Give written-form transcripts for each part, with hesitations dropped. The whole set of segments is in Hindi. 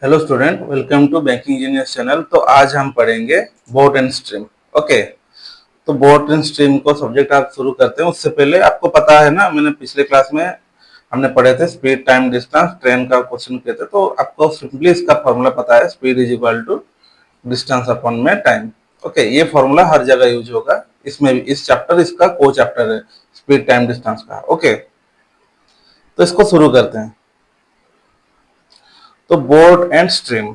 Hello student, welcome to banking engineer channel. तो आज हम पढ़ेंगे बोट एंड स्ट्रीम। ओके, तो बोट एंड स्ट्रीम को सब्जेक्ट आप शुरू करते हैं। उससे पहले आपको पता है ना, मैंने पिछले क्लास में हमने पढ़े थे स्पीड टाइम डिस्टेंस, ट्रेन का क्वेश्चन किए थे। तो आपको सिंपली इसका फॉर्मूला पता है, speed is equal to distance upon में टाइम। ओके, ये फॉर्मूला हर जगह यूज होगा, इसमें भी। इस चैप्टर इसका को चैप्टर है स्पीड टाइम डिस्टेंस का। ओके, तो इसको शुरू करते हैं। तो बोट एंड स्ट्रीम,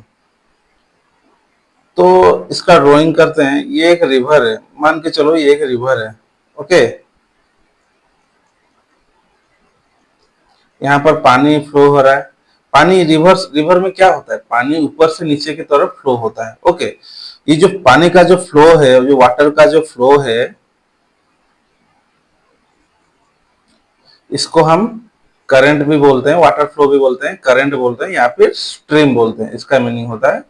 तो इसका ड्राइंग करते हैं। ये एक रिवर है, मान के चलो ये एक रिवर है। ओके, यहाँ पर पानी फ्लो हो रहा है। पानी रिवर्स, रिवर में क्या होता है, पानी ऊपर से नीचे की तरफ फ्लो होता है। ओके, ये जो पानी का जो फ्लो है, जो वाटर का जो फ्लो है, इसको हम करंट भी बोलते हैं, वाटर फ्लो भी बोलते हैं, करंट बोलते हैं, या फिर स्ट्रीम बोलते हैं। इसका मीनिंग होता है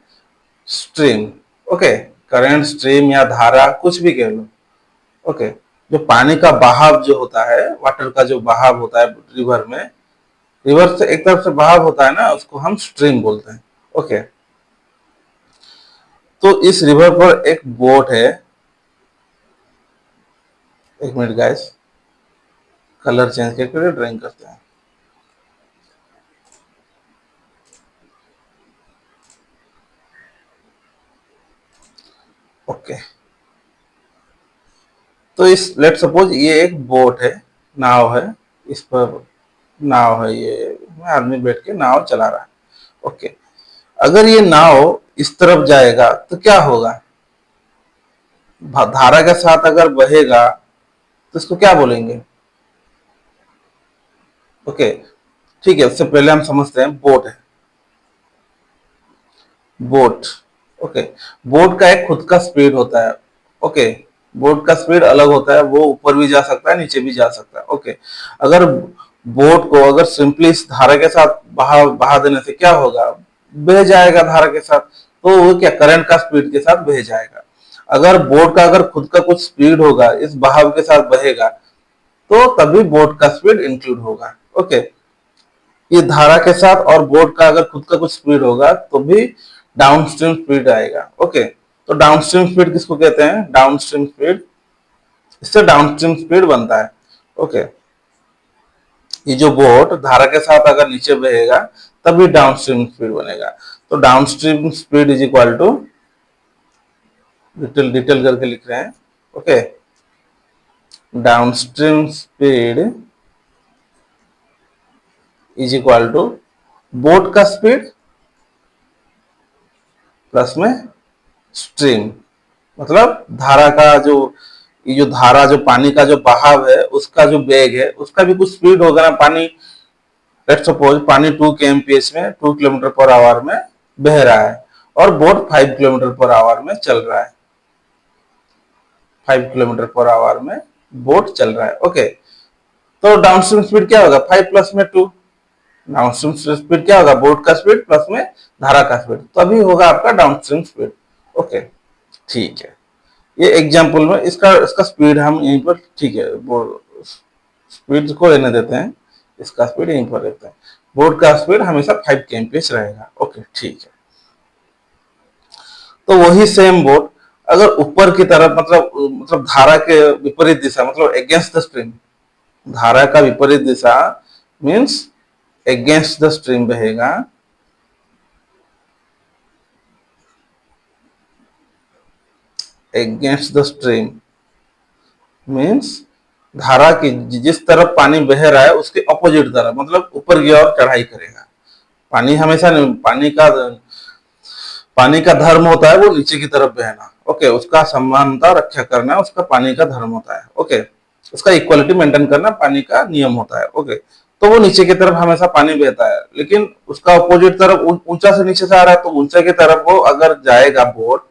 स्ट्रीम। ओके, करंट, स्ट्रीम या धारा, कुछ भी कह लो। ओके, जो पानी का बहाव जो होता है, वाटर का जो बहाव होता है रिवर में, रिवर से एक तरफ से बहाव होता है ना, उसको हम स्ट्रीम बोलते हैं। ओके, तो इस रिवर पर एक बोट है। एक मिनट गाइस, कलर चेंज करके ड्राइंग करते हैं। ओके, तो इस लेट सपोज ये एक बोट है, नाव है। इस पर नाव है, ये आदमी बैठ के नाव चला रहा है। ओके, अगर ये नाव इस तरफ जाएगा तो क्या होगा, धारा के साथ अगर बहेगा तो इसको क्या बोलेंगे। ओके, ठीक है, उससे पहले हम समझते हैं बोट है। बोट, ओके, बोट का एक खुद का स्पीड होता है। ओके, बोट का स्पीड अलग होता है, वो ऊपर भी जा सकता है, नीचे भी जा सकता है। ओके, अगर बोट को अगर सिंपली इस धारा के साथ बहा देने से क्या होगा, बह जाएगा धारा के साथ। तो वो क्या, करंट का स्पीड के साथ बह जाएगा। अगर बोट का अगर खुद का कुछ स्पीड होगा, इस बहाव के साथ बहेगा, तो तभी बोट का स्पीड इंक्लूड होगा। ओके, ये धारा के साथ और बोट का अगर खुद का कुछ स्पीड होगा तो भी डाउनस्ट्रीम स्पीड आएगा। ओके, तो डाउनस्ट्रीम स्पीड किसको कहते हैं, डाउनस्ट्रीम स्पीड, इससे डाउनस्ट्रीम स्पीड बनता है। ओके, ये जो बोट धारा के साथ अगर नीचे बहेगा तभी डाउनस्ट्रीम स्पीड बनेगा। तो downstream speed is equal to, detail detail करके लिख रहे हैं। Okay, downstream speed is equal to boat का स्पीड प्लस में स्ट्रीम, मतलब धारा का जो, ये जो धारा, जो पानी का जो बहाव है, उसका जो वेग है, उसका भी कुछ स्पीड होगा ना। पानी, लेट्स सपोज पानी 2 kmph में, 2 किलोमीटर पर आवर में बह रहा है, और बोट 5 किलोमीटर पर आवर में चल रहा है। 5 किलोमीटर पर आवर में बोट चल रहा है। ओके, तो डाउनस्ट्रीम स्पीड क्या होगा, 5 प्लस में 2। डाउनस्ट्रीम स्पीड क्या होगा, बोट का स्पीड प्लस में धारा का स्पीड, तभी होगा आपका डाउनस्ट्रीम स्पीड। ओके, ठीक है, ये एग्जाम्पल में इसका इसका स्पीड हम यहीं पर, ठीक है, वो स्पीड को लेने देते हैं, इसका स्पीड यहीं पर लेते हैं। बोर्ड का स्पीड हमेशा 5 kmph रहेगा। ओके, ठीक है, तो वही सेम बोर्ड अगर ऊपर की तरफ, मतलब धारा के विपरीत दिशा, मतलब अगेंस्ट द स्ट्रीम, धारा का विपरीत दिशा मीन्स अगेंस्ट द स्ट्रीम बहेगा, अगेंस्ट द स्ट्रीम मीन्स धारा की जिस तरफ पानी बह रहा है उसके अपोजिट तरफ, मतलब ऊपर की ओर चढ़ाई करेगा। पानी हमेशा नहीं, पानी का धर्म होता है वो नीचे की तरफ बहना। ओके, उसका समानता रक्षा करना उसका पानी का धर्म होता है। ओके, उसका इक्वालिटी मेंटेन करना पानी का नियम होता है। ओके, तो वो नीचे की तरफ हमेशा पानी बहता है, लेकिन उसका अपोजिट तरफ ऊंचा से नीचे से आ रहा है, तो ऊंचे की तरफ वो अगर जाएगा बोट,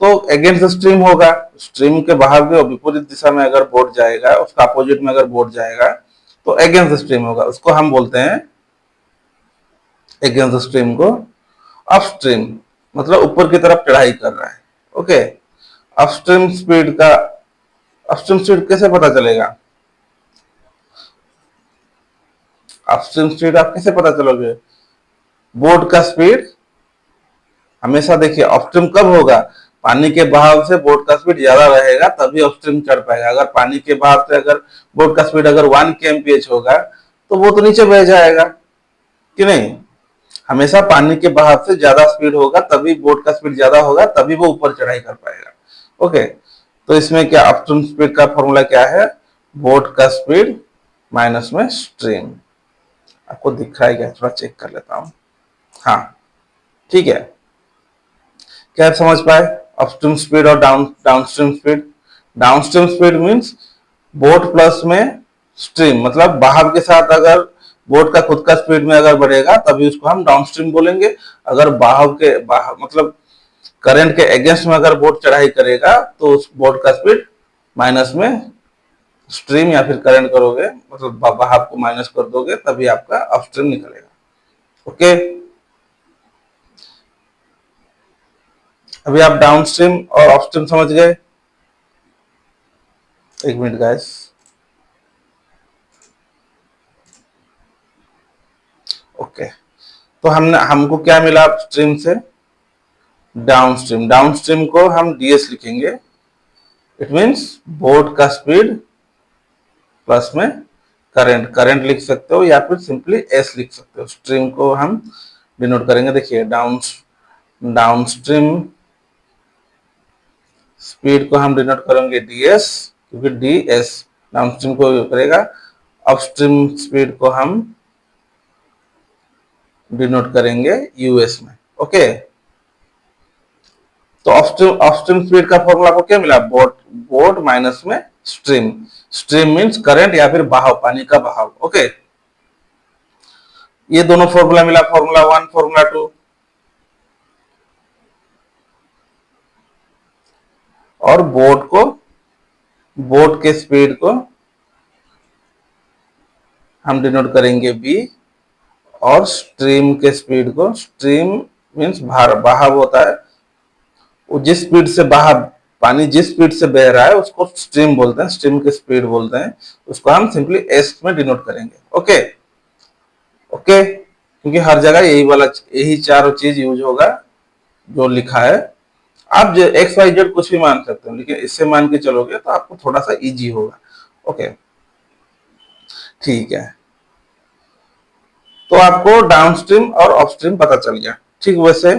तो अगेंस्ट द स्ट्रीम होगा। स्ट्रीम के बाहर के विपरीत दिशा में अगर बोट जाएगा, उसका अपोजिट में अगर बोट जाएगा, तो अगेंस्ट द स्ट्रीम होगा। उसको हम बोलते हैं, अगेंस्ट द स्ट्रीम को अपस्ट्रीम, मतलब ऊपर की तरफ चढ़ाई कर रहा है। ओके, अपस्ट्रीम स्पीड का, अपस्ट्रीम स्पीड कैसे पता चलेगा, अपस्ट्रीम स्पीड आप कैसे पता चलोगे, बोट का स्पीड हमेशा देखिए अपस्ट्रीम कब होगा, पानी के बहाव से बोट का स्पीड ज्यादा रहेगा तभी अपस्ट्रीम चढ़ पाएगा। अगर पानी के बहाव से अगर बोट का स्पीड अगर 1 kmph होगा तो वो तो नीचे बह जाएगा कि नहीं। हमेशा पानी के बहाव से ज्यादा स्पीड होगा तभी बोट का स्पीड ज्यादा होगा तभी वो ऊपर चढ़ाई कर पाएगा। ओके, तो इसमें क्या अपस्ट्रीम स्पीड का फॉर्मूला क्या है, बोट का स्पीड माइनस में स्ट्रीम। आपको दिख रहा है क्या, थोड़ा चेक कर लेता हूं। हाँ ठीक है, क्या आप समझ पाए अपस्ट्रीम स्पीड और downstream speed. Downstream speed means boat plus में स्ट्रीम, मतलब बहाव के साथ अगर बोट का खुद का स्पीड में अगर बढ़ेगा तभी उसको हम डाउनस्ट्रीम बोलेंगे। अगर बहाव मतलब करंट के अगेंस्ट में अगर बोट चढ़ाई करेगा तो उस बोट का स्पीड माइनस में स्ट्रीम या फिर करंट करोगे, मतलब बहाव को माइनस कर दोगे तभी आपका अपस्ट्रीम निकलेगा। ओके, अभी आप डाउनस्ट्रीम और अपस्ट्रीम समझ गए। एक मिनट गाइस, ओके, तो हमको क्या मिला अपस्ट्रीम से, डाउनस्ट्रीम। डाउनस्ट्रीम को हम डीएस लिखेंगे, इट मींस बोट का स्पीड प्लस में करंट। करंट लिख सकते हो या फिर सिंपली एस लिख सकते हो। स्ट्रीम को हम डिनोट करेंगे, देखिए डाउनस्ट्रीम स्पीड को हम डिनोट करेंगे डीएस, क्योंकि डीएस डाउनस्ट्रीम को करेगा। अपस्ट्रीम स्पीड को हम डिनोट करेंगे यूएस में। ओके, तो अपस्ट्रीम स्पीड का फॉर्मूला आपको क्या मिला, बोट माइनस में स्ट्रीम। स्ट्रीम मींस करंट या फिर बहाव, पानी का बहाव। ओके, ये दोनों फॉर्मूला मिला, फॉर्मूला 1 फॉर्मूला 2। और बोट के स्पीड को हम डिनोट करेंगे बी, और स्ट्रीम के स्पीड को, स्ट्रीम मींस बहाव होता है, वो जिस स्पीड से पानी जिस स्पीड से बह रहा है उसको स्ट्रीम बोलते हैं, स्ट्रीम की स्पीड बोलते हैं, उसको हम सिंपली एस में डिनोट करेंगे। ओके ओके, क्योंकि हर जगह यही चारों चीज यूज होगा जो लिखा है। आप जो एक्स वाई जेड कुछ भी मान सकते हो, लेकिन इससे मान के चलोगे तो आपको थोड़ा सा इजी होगा। ओके ठीक है, तो आपको डाउनस्ट्रीम और अपस्ट्रीम पता चल गया। ठीक, वैसे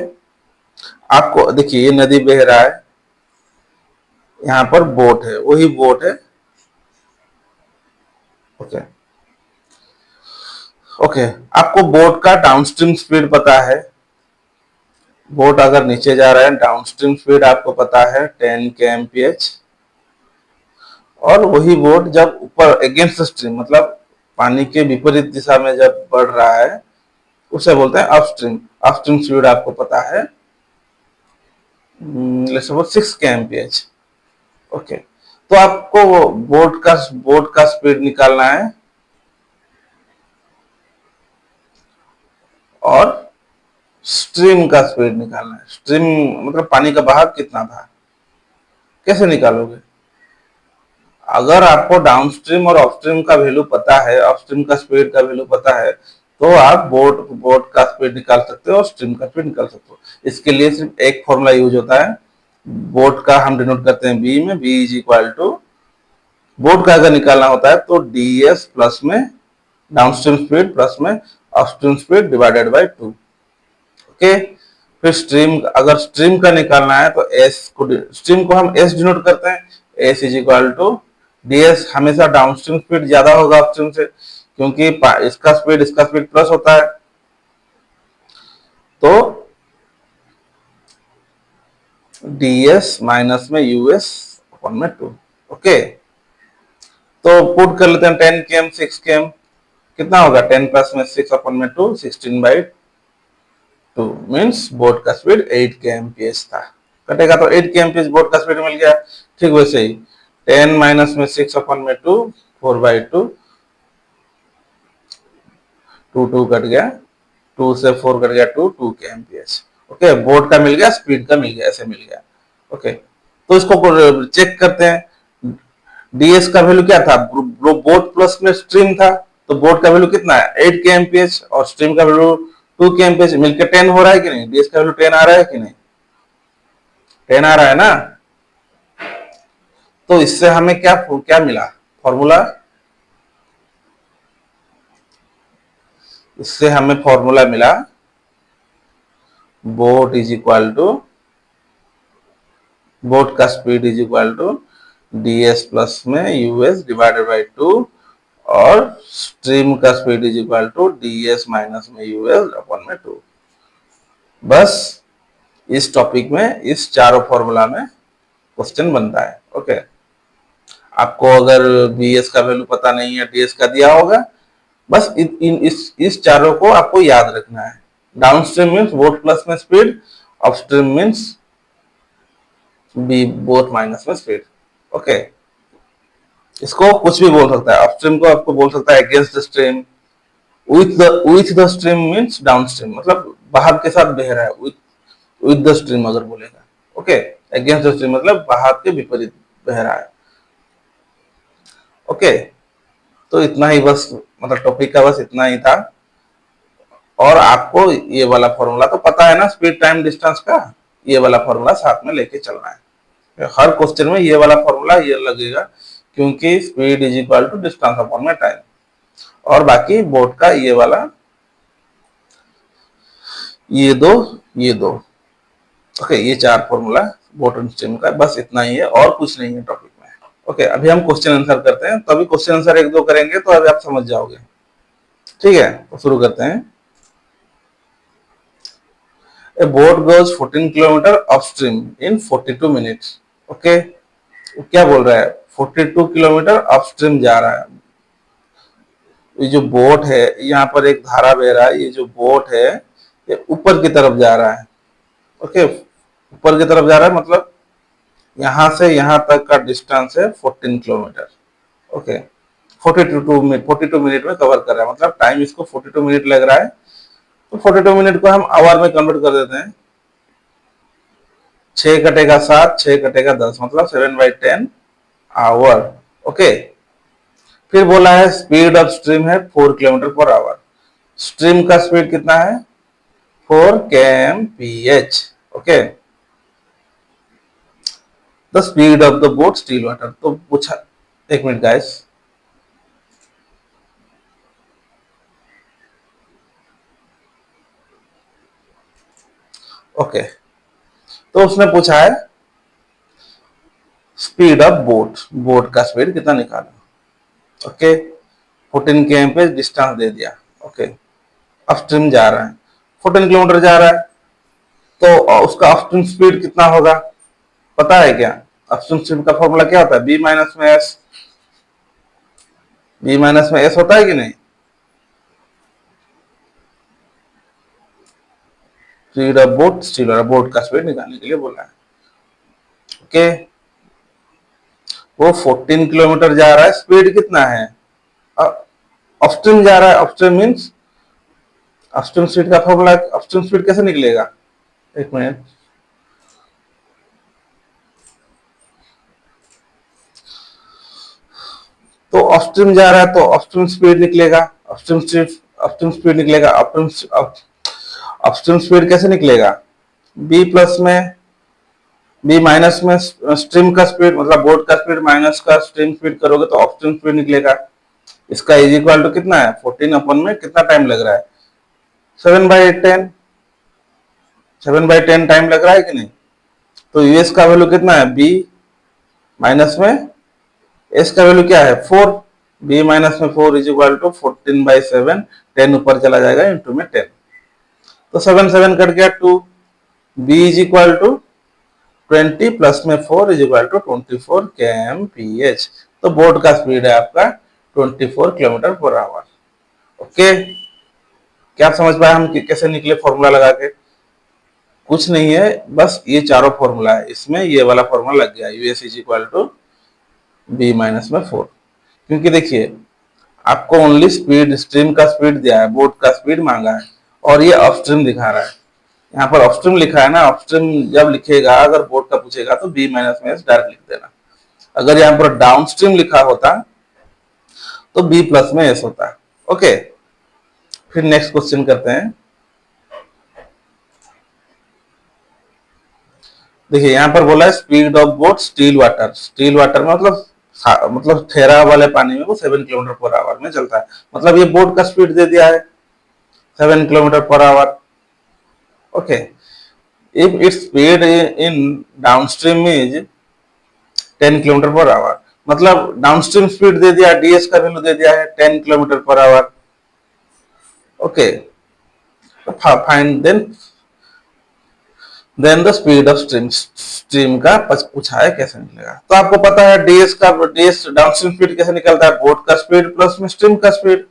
आपको देखिए ये नदी बह रहा है, यहाँ पर बोट है, वही बोट है। ओके ओके, आपको बोट का डाउनस्ट्रीम स्पीड पता है। बोट अगर नीचे जा रहा है, डाउनस्ट्रीम स्पीड आपको पता है 10 kmph। और वही बोट जब ऊपर अगेंस्ट स्ट्रीम, मतलब पानी के विपरीत दिशा में जब बढ़ रहा है, उसे बोलते हैं अपस्ट्रीम। अपस्ट्रीम स्पीड आपको पता है, लेट्स सपोज 6 kmph। ओके, तो आपको बोट का स्पीड निकालना है और स्ट्रीम का स्पीड निकालना है। स्ट्रीम मतलब पानी का बहाव कितना था, कैसे निकालोगे। अगर आपको डाउनस्ट्रीम और अपस्ट्रीम का वैल्यू पता है, अपस्ट्रीम का स्पीड का वैल्यू पता है, तो आप बोट का स्पीड निकाल सकते हो और स्ट्रीम का स्पीड निकाल सकते हो। इसके लिए सिर्फ एक फॉर्मूला यूज होता है, बोट का हम डिनोट करते हैं बी में, B is equal to, boat का अगर निकालना होता है तो डीएस प्लस में डाउनस्ट्रीम स्पीड प्लस में upstream speed divided by 2। Okay, फिर स्ट्रीम, अगर स्ट्रीम का निकालना है तो स्ट्रीम को हम एस डिनोट करते हैं, S is equal to DS. हमेशा डाउनस्ट्रीम स्पीड ज्यादा होगा अपस्ट्रीम से, क्योंकि इसका स्पीड प्लस होता है। तो डीएस माइनस में यूएस अपन में 2। ओके, तो पुट कर लेते हैं 10 km 6 km, कितना होगा 10 प्लस में 6 अपन में 2, 16/2 मीन्स बोट का स्पीड 8 kmph था। कटेगा तो 8 kmph बोट का स्पीड मिल गया। ठीक वैसे ही 10 माइनस में 6 अपन में 2, 4/2, 2 कट गया, 2 से 4 कट गया 2 kmph। ओके, बोट का मिल गया, स्पीड का मिल गया, ऐसे मिल गया। ओके, तो इसको चेक करते हैं, डीएस का वैल्यू क्या था, बोट प्लस में स्ट्रीम था, तो बोट का वैल्यू कितना है 8 kmph और स्ट्रीम का वैल्यू 2 kmph, मिलकर 10 हो रहा है कि नहीं, डीएस का वैल्यू 10 आ रहा है कि नहीं। 10 आ रहा है ना। तो इससे हमें क्या क्या मिला फॉर्मूला, इससे हमें फॉर्मूला मिला boat is equal to, boat का speed is equal to ds plus में यूएस डिवाइडेड बाई 2 और स्ट्रीम का speed is equal to ds minus में यूएस अपन में 2। बस इस टॉपिक में इस चारों फॉर्मूला में क्वेश्चन बनता है। ओके, आपको अगर bs का वैल्यू पता नहीं है, ds का दिया होगा, बस इस चारों को आपको याद रखना है। डाउनस्ट्रीम मीन्स बोट प्लस में speed, upstream means B boat minus में स्पीड। ओके, इसको कुछ भी बोल सकता है, अपस्ट्रीम को आपको बोल सकता है against the stream, with the stream means downstream, मतलब बहाव के साथ बह रहा है, विथ द स्ट्रीम अगर बोलेगा। ओके, अगेंस्ट द स्ट्रीम मतलब बहाव के विपरीत बह रहा है। ओके, तो इतना ही बस, मतलब टॉपिक का बस इतना ही था। और आपको ये वाला फॉर्मूला तो पता है ना, स्पीड टाइम डिस्टेंस का, ये वाला फॉर्मूला साथ में लेके चलना है। हर क्वेश्चन में ये वाला फॉर्मूला ये लगेगा, क्योंकि speed is equal to distance upon में टाइम। और बाकी बोर्ड का ये वाला, ये दो, ये दो। ओके, ये चार फॉर्मूला बोट एंड स्ट्रीम का, बस इतना ही है और कुछ नहीं है टॉपिक में। ओके, अभी हम क्वेश्चन आंसर करते हैं, तो अभी क्वेश्चन आंसर एक दो करेंगे तो अभी आप समझ जाओगे। ठीक है, तो शुरू करते हैं। A boat goes 14 kilometre upstream in 42 minutes. Okay, क्या बोल रहा है, 42 किलोमीटर अपस्ट्रीम जा रहा है। ये जो बोट है, यहाँ पर एक धारा बह रहा है, ये जो बोट है ये ऊपर की तरफ जा रहा है। ओके, ऊपर की तरफ जा रहा है, मतलब यहां से यहां तक का डिस्टेंस है 14 किलोमीटर। ओके, 42 मिनट में कवर कर रहा है, मतलब टाइम इसको 42 मिनट लग रहा है। तो 42 मिनट को हम आवर में कन्वर्ट कर देते हैं। 6 कटेगा 7, 6 कटेगा 10, मतलब 7/10 आवर। ओके, फिर बोला है स्पीड ऑफ स्ट्रीम है 4 किलोमीटर पर आवर। स्ट्रीम का स्पीड कितना है, 4 kmph। Okay, the speed of the boat still water. तो पूछा, एक मिनट गाइस, ओके, तो उसने पूछा है स्पीड ऑफ बोट, बोट का स्पीड कितना निकाला। ओके, 14 km डिस्टेंस दे दिया। ओके, अपस्ट्रीम जा रहा है, 14 किलोमीटर जा रहा है, तो उसका अपस्ट्रीम स्पीड कितना होगा पता है क्या। अपस्ट्रीम स्पीड का फॉर्मूला क्या होता है, बी माइनस में एस, बी माइनस में एस होता है कि नहीं। Speed of boat still water, boat का स्पीड निकालने के लिए बोला है। ओके, वो 14 किलोमीटर जा रहा है, स्पीड कितना है, अपस्ट्रीम जा रहा है। अपस्ट्रीम मीन्स अपस्ट्रीम स्पीड का फॉर्मूला, अपस्ट्रीम स्पीड कैसे निकलेगा, एक मिनट। तो अपस्ट्रीम जा रहा है तो अपस्ट्रीम स्पीड निकलेगा, अपस्ट्रीम स्पीड निकलेगा। अपस्ट्रीम स्पीड कैसे निकलेगा, बी प्लस में, बी माइनस में स्ट्रीम का स्पीड, मतलब बोट का स्पीड माइनस का स्ट्रीम स्पीड करोगे तो अपस्ट्रीम स्पीड निकलेगा। इसका इज इक्वल टू कितना है, 14 अपन में कितना टाइम लग रहा है, 7/10, 7/10 टाइम लग रहा है कि नहीं। तो यूएस का वैल्यू कितना है, बी माइनस में एस का वैल्यू क्या है, 4। बी माइनस में 4 इज इक्वल टू 14/7, 10 ऊपर चला जाएगा इंटू में 10, तो 7 7 कट गया 2। B is equal to 20 plus में 4 इज इक्वल टू 24 kmph। तो बोट का स्पीड है आपका 24 किलोमीटर पर आवर। ओके, क्या समझ पाए हम कैसे निकले फॉर्मूला लगा के। कुछ नहीं है, बस ये चारों फॉर्मूला है, इसमें ये वाला फॉर्मूला लग गया, US is equal to B minus में 4। क्योंकि देखिए, आपको ओनली स्पीड, स्ट्रीम का स्पीड दिया है, बोट का स्पीड मांगा है, और ये अपस्ट्रीम दिखा रहा है। यहाँ पर अपस्ट्रीम लिखा है ना, अपस्ट्रीम जब लिखेगा, अगर बोट का पूछेगा तो बी माइनस में एस डायरेक्ट लिख देना। अगर यहाँ पर डाउनस्ट्रीम लिखा होता तो बी प्लस में एस होता। ओके, फिर नेक्स्ट क्वेश्चन करते हैं। देखिए यहाँ पर बोला है speed of boat still water, still water में मतलब ठहराव वाले पानी में वो 7 किलोमीटर पर आवर में चलता है, मतलब ये बोट का स्पीड दे दिया है 7 kilometre per hour. Okay, if its speed in downstream is 10 kilometre per our, मतलब डाउनस्ट्रीम स्पीड दे दिया, डीएस का वैल्यू दे दिया है 10 kilometre per hour. Okay, find then the speed of stream, stream का पूछा है कैसे निकलेगा। तो आपको पता है डीएस डाउनस्ट्रीम स्पीड कैसे निकलता है, बोट का स्पीड प्लस में स्ट्रीम का स्पीड।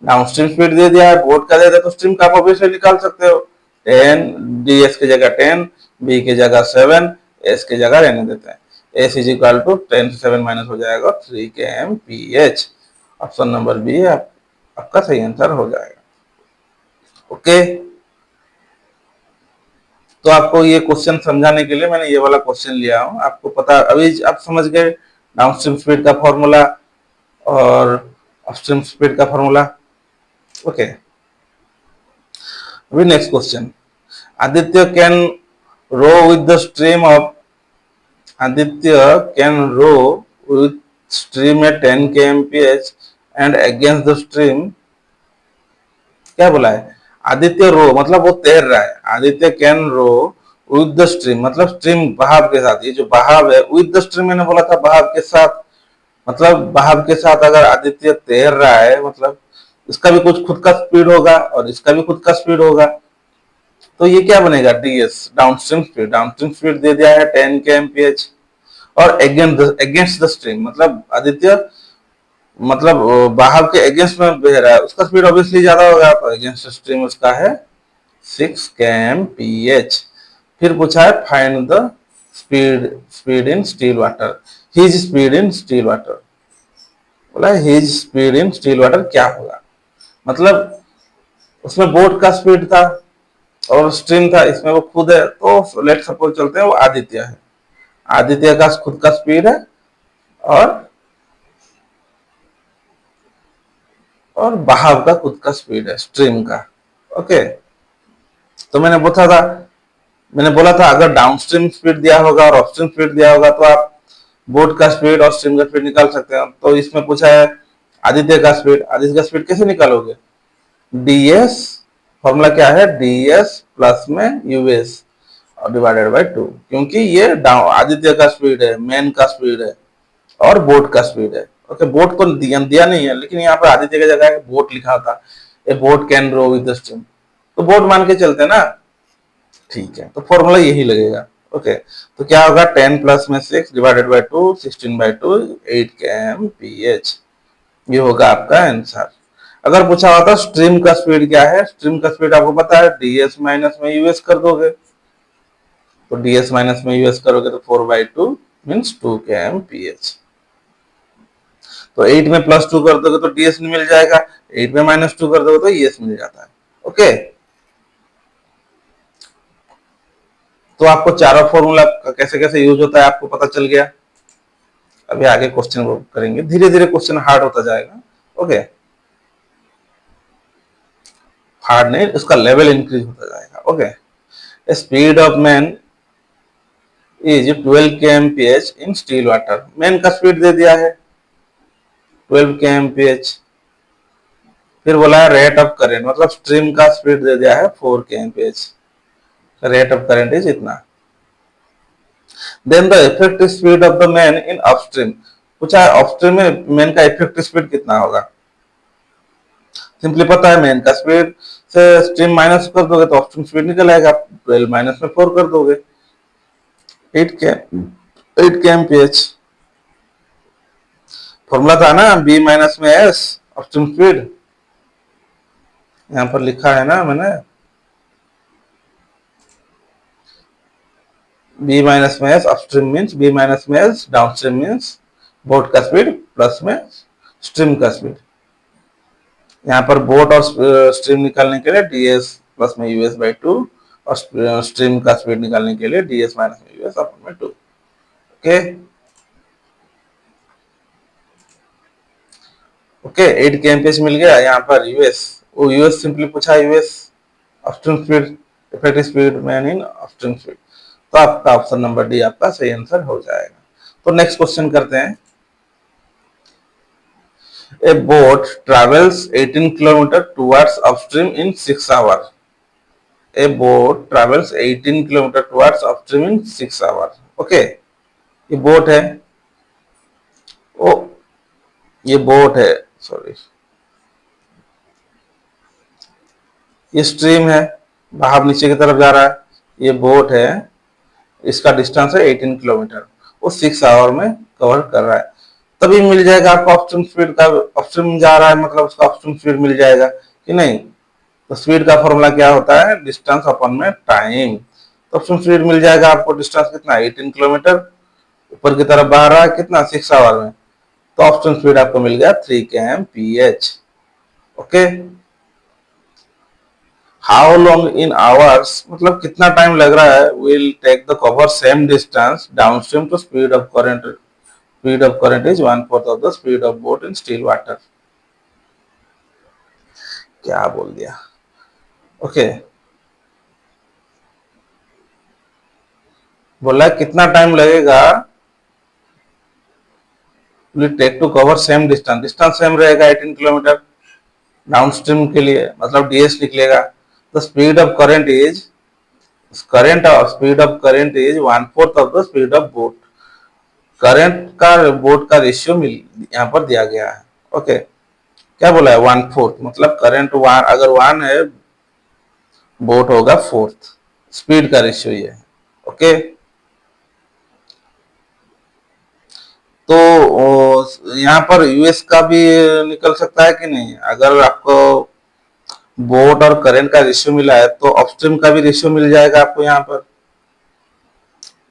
डाउनस्ट्रीम स्पीड दे दिया है, बोट का दे दिया, तो स्ट्रीम का आप ऑब्वियसली निकाल सकते हो। 10, डीएस की जगह 10, बी की जगह 7, एस की जगह रहने देते हैं। एस इज इक्वल टू 10 से 7 माइनस हो जाएगा 3 k m p h. Option number B आपका सही आंसर हो जाएगा। ओके, तो आपको ये क्वेश्चन समझाने के लिए मैंने ये वाला क्वेश्चन लिया हूं। आपको पता, अभी आप समझ गए डाउनस्ट्रीम स्पीड का फॉर्मूला और अपस्ट्रीम स्पीड का फॉर्मूला। ओके, अभी next question, Aditya can row with the stream of, Aditya can row with stream at 10 kmph and against the stream, क्या बोला है, आदित्य रो मतलब वो तैर रहा है, Aditya can row with the stream मतलब स्ट्रीम बहाव के साथ, ये जो बहाव है विद द स्ट्रीम मैंने बोला था बहाव के साथ, मतलब बहाव के साथ अगर आदित्य तैर रहा है मतलब इसका भी कुछ खुद का स्पीड होगा और इसका भी खुद का स्पीड होगा, तो ये क्या बनेगा DS downstream speed, downstream speed दे दिया है 10 kmph और अगेंस्ट द स्ट्रीम मतलब आदित्य मतलब बहाव के अगेंस्ट में बह रहा है, उसका स्पीड ऑब्वियसली ज्यादा होगा, तो अगेंस्ट स्ट्रीम उसका है 6 kmph। फिर पूछा है find the speed, speed in still water, his speed in still water, बोला his speed in still water क्या होगा, मतलब उसमें बोट का स्पीड था और स्ट्रीम था, इसमें वो खुद है, तो लेट सपोज चलते हैं वो आदित्य है, आदित्य का खुद का स्पीड है और बहाव का खुद का स्पीड है स्ट्रीम का। ओके, तो मैंने बोला था अगर डाउनस्ट्रीम स्पीड दिया होगा और अपस्ट्रीम स्पीड दिया होगा तो आप बोट का स्पीड और स्ट्रीम का स्पीड निकाल सकते हैं। तो इसमें पूछा है आदित्य का स्पीड, आदित्य का स्पीड कैसे निकालोगे, डीएस, फॉर्मूला क्या है डीएस प्लस में यूएस और डिवाइडेड बाय 2, क्योंकि ये आदित्य का स्पीड है, मैन का स्पीड है और बोट का स्पीड है। ओके, बोट तो दिया नहीं है, लेकिन यहाँ पर आदित्य की जगह बोट लिखा था, a boat can row with the stream, तो बोट मान के चलते हैं ना, ठीक है, तो फॉर्मूला यही लगेगा। ओके, तो क्या होगा 10 प्लस में 6 डिवाइडेड बाय 2 16/2 8 kmph, ये होगा आपका आंसर। अगर पूछा होता स्ट्रीम का स्पीड क्या है, स्ट्रीम का स्पीड आपको पता है डीएस माइनस में यूएस कर दोगे, तो डीएस माइनस में यूएस करोगे तो 4/2 मीन्स 2 kmph, तो 8 में +2 कर दोगे तो डीएस मिल जाएगा, 8 में -2 कर दोगे तो ईएस मिल जाता है। ओके, तो आपको चारों फॉर्मूला कैसे कैसे यूज होता है आपको पता चल गया। अभी आगे क्वेश्चन करेंगे, धीरे धीरे क्वेश्चन हार्ड होता जाएगा। ओके, हार्ड नहीं, उसका लेवल इंक्रीज होता जाएगा। Okay, speed of man is 12 kmph in still water, man का स्पीड दे दिया है 12 kmph, फिर बोला है रेट ऑफ करेंट मतलब स्ट्रीम का स्पीड दे दिया है 4 kmph, rate of current is इतना, then the effective speed of the man in upstream, पूछा है अपस्ट्रीम में मैन का इफेक्टिव स्पीड कितना होगा, सिंपली पता है मैन का स्पीड से स्ट्रीम माइनस कर दोगे तो अपस्ट्रीम स्पीड निकल आएगा, 12 माइनस में 4 कर दोगे 8 के एमपीएच, फॉर्मूला था ना बी माइनस में एस अपस्ट्रीम स्पीड, यहां पर लिखा है ना मैंने बी माइनस में S upstream means B minus में एस डाउनस्ट्रीम मीन्स बोट का स्पीड प्लस में स्ट्रीम का स्पीड, यहाँ पर बोट और स्ट्रीम निकालने के लिए डीएस प्लस में यूएस बाई 2 और स्ट्रीम का स्पीड निकालने के लिए डीएस माइनस में यूएस अपन में 2। ओके ओके, 8 के एमपीएच मिल गया, यहाँ पर यूएस, वो यूएस सिंपली पूछा US upstream speed, effective speed man in upstream speed, तो आपका ऑप्शन नंबर डी आपका सही आंसर हो जाएगा। तो नेक्स्ट क्वेश्चन करते हैं। A boat travels 18 kilometer towards upstream in 6 hours. A boat travels 18 kilometer towards upstream in 6 hours. Okay, ये बोट है। ओ, ये बोट है, सॉरी, ये स्ट्रीम है, बाहर नीचे की तरफ जा रहा है। ये बोट है, इसका डिस्टेंस है 18 किलोमीटर, वो 6 आवर में कवर कर रहा है। तभी मिल जाएगा आपको अपस्ट्रीम स्पीड का। अपस्ट्रीम जा रहा है मतलब उसका अपस्ट्रीम स्पीड मिल जाएगा कि नहीं। तो स्पीड का फॉर्मूला क्या होता है, डिस्टेंस अपॉन में टाइम। तो अपस्ट्रीम स्पीड मिल जाएगा आपको, डिस्टेंस कितना 18 किलोमीटर, ऊपर की तरफ बह रहा है कितना 6 आवर में। तो अपस्ट्रीम स्पीड आपको मिल गया 3 kmph। Okay, how long in hours मतलब कितना टाइम लग रहा है, will take the cover same distance downstream to speed of current. Speed of current is 1/4 of the speed of boat in still water. क्या बोल दिया। ओके, बोला कितना टाइम लगेगा, will take to cover same distance. Distance same रहेगा 18 किलोमीटर डाउनस्ट्रीम के लिए, मतलब डीएस निकलेगा। The speed of current is speed of current is 1/4 of the speed of boat. Current का बोट का रेशियो यहाँ पर दिया गया है। ओके, क्या बोला है 1/4, मतलब करंट वन अगर 1 है, बोट होगा 4th। स्पीड का रेशियो ये है। ओके, तो यहाँ पर यूएस का भी निकल सकता है कि नहीं। अगर आपको बोट और करंट का रेशियो मिला है तो अपस्ट्रीम का भी रेशियो मिल जाएगा आपको, यहाँ पर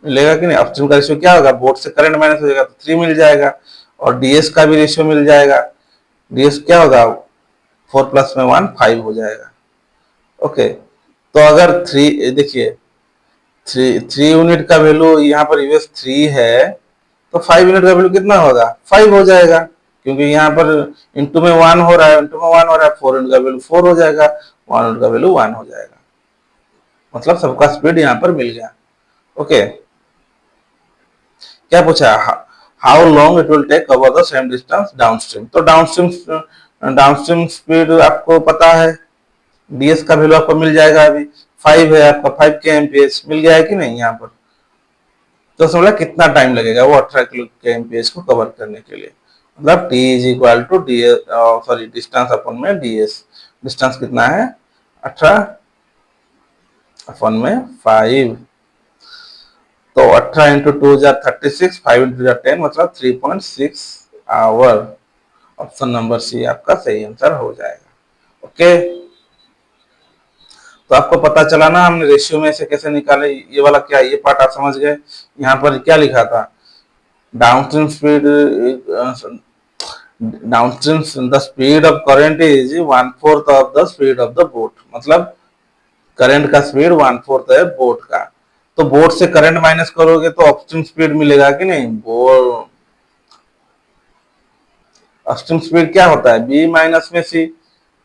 मिलेगा कि नहीं। अपस्ट्रीम का रेशियो क्या होगा, बोट से करंट माइनस हो जाएगा तो 3 मिल जाएगा। और डीएस का भी रेशियो मिल जाएगा, डीएस क्या होगा 4 + 1 5 हो जाएगा। ओके, तो अगर 3 देखिए 3 यूनिट का वैल्यू यहाँ पर यूएस 3 है, तो 5 यूनिट का वैल्यू कितना होगा 5 हो जाएगा, क्योंकि यहाँ पर इंटू में 1 हो रहा है, इंटू में 1 हो रहा है, 4 यूनिट का वैल्यू 4 हो जाएगा, 1 यूनिट का वैल्यू 1 हो जाएगा। मतलब सबका स्पीड यहाँ पर मिल गया। ओके, क्या पूछा, how long it will take cover the same distance downstream. तो डाउनस्ट्रीम स्पीड आपको पता है, डीएस का वैल्यू आपको मिल जाएगा। अभी 5 है आपका, 5 kmph मिल गया है कि नहीं यहाँ पर। तो समझा कितना टाइम लगेगा वो 18 kmph को कवर करने के लिए। मतलब t is equal to D sorry distance upon में डीएस। डिस्टेंस कितना है 18 अपॉन में 5। तो 18 इंटू 2 = 36, 5 इंटू 10 मतलब 3.6 आवर। ऑप्शन नंबर सी आपका सही आंसर हो जाएगा। ओके, तो आपको पता चला ना हमने रेशियो में से कैसे निकाले। ये वाला क्या, ये पार्ट आप समझ गए। यहाँ पर क्या लिखा था, downstream speed downstream the speed of current is 1/4 of the speed of the boat. मतलब करंट का स्पीड 1/4 है बोट का। तो बोट से करंट माइनस करोगे तो अपस्ट्रीम स्पीड मिलेगा कि नहीं। अपस्ट्रीम स्पीड क्या होता है, बी माइनस में सी।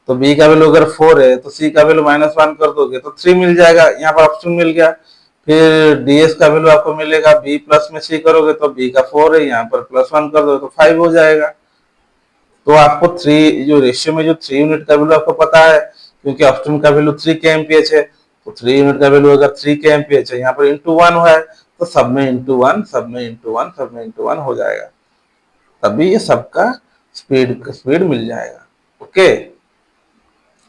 तो बी का वैल्यू अगर 4 है तो सी का वैल्यू -1 कर दोगे तो 3 मिल जाएगा। यहाँ पर अपस्ट्रीम मिल गया। फिर डीएस का वैल्यू आपको मिलेगा, बी प्लस में सी करोगे तो बी का 4 है, यहाँ पर +1 कर दो तो 5 हो जाएगा। तो आपको 3 जो रेशियो में जो 3 यूनिट का वैल्यू आपको पता है, क्योंकि अपस्ट्रीम का वैल्यू 3 kmph है। तो 3 यूनिट का वैल्यू अगर 3 kmph है, यहाँ पर इंटू 1 है, तो सब में इंटू 1, सब में इंटू 1, सब में इंटू 1 हो जाएगा। तभी ये सबका स्पीड मिल जाएगा। ओके,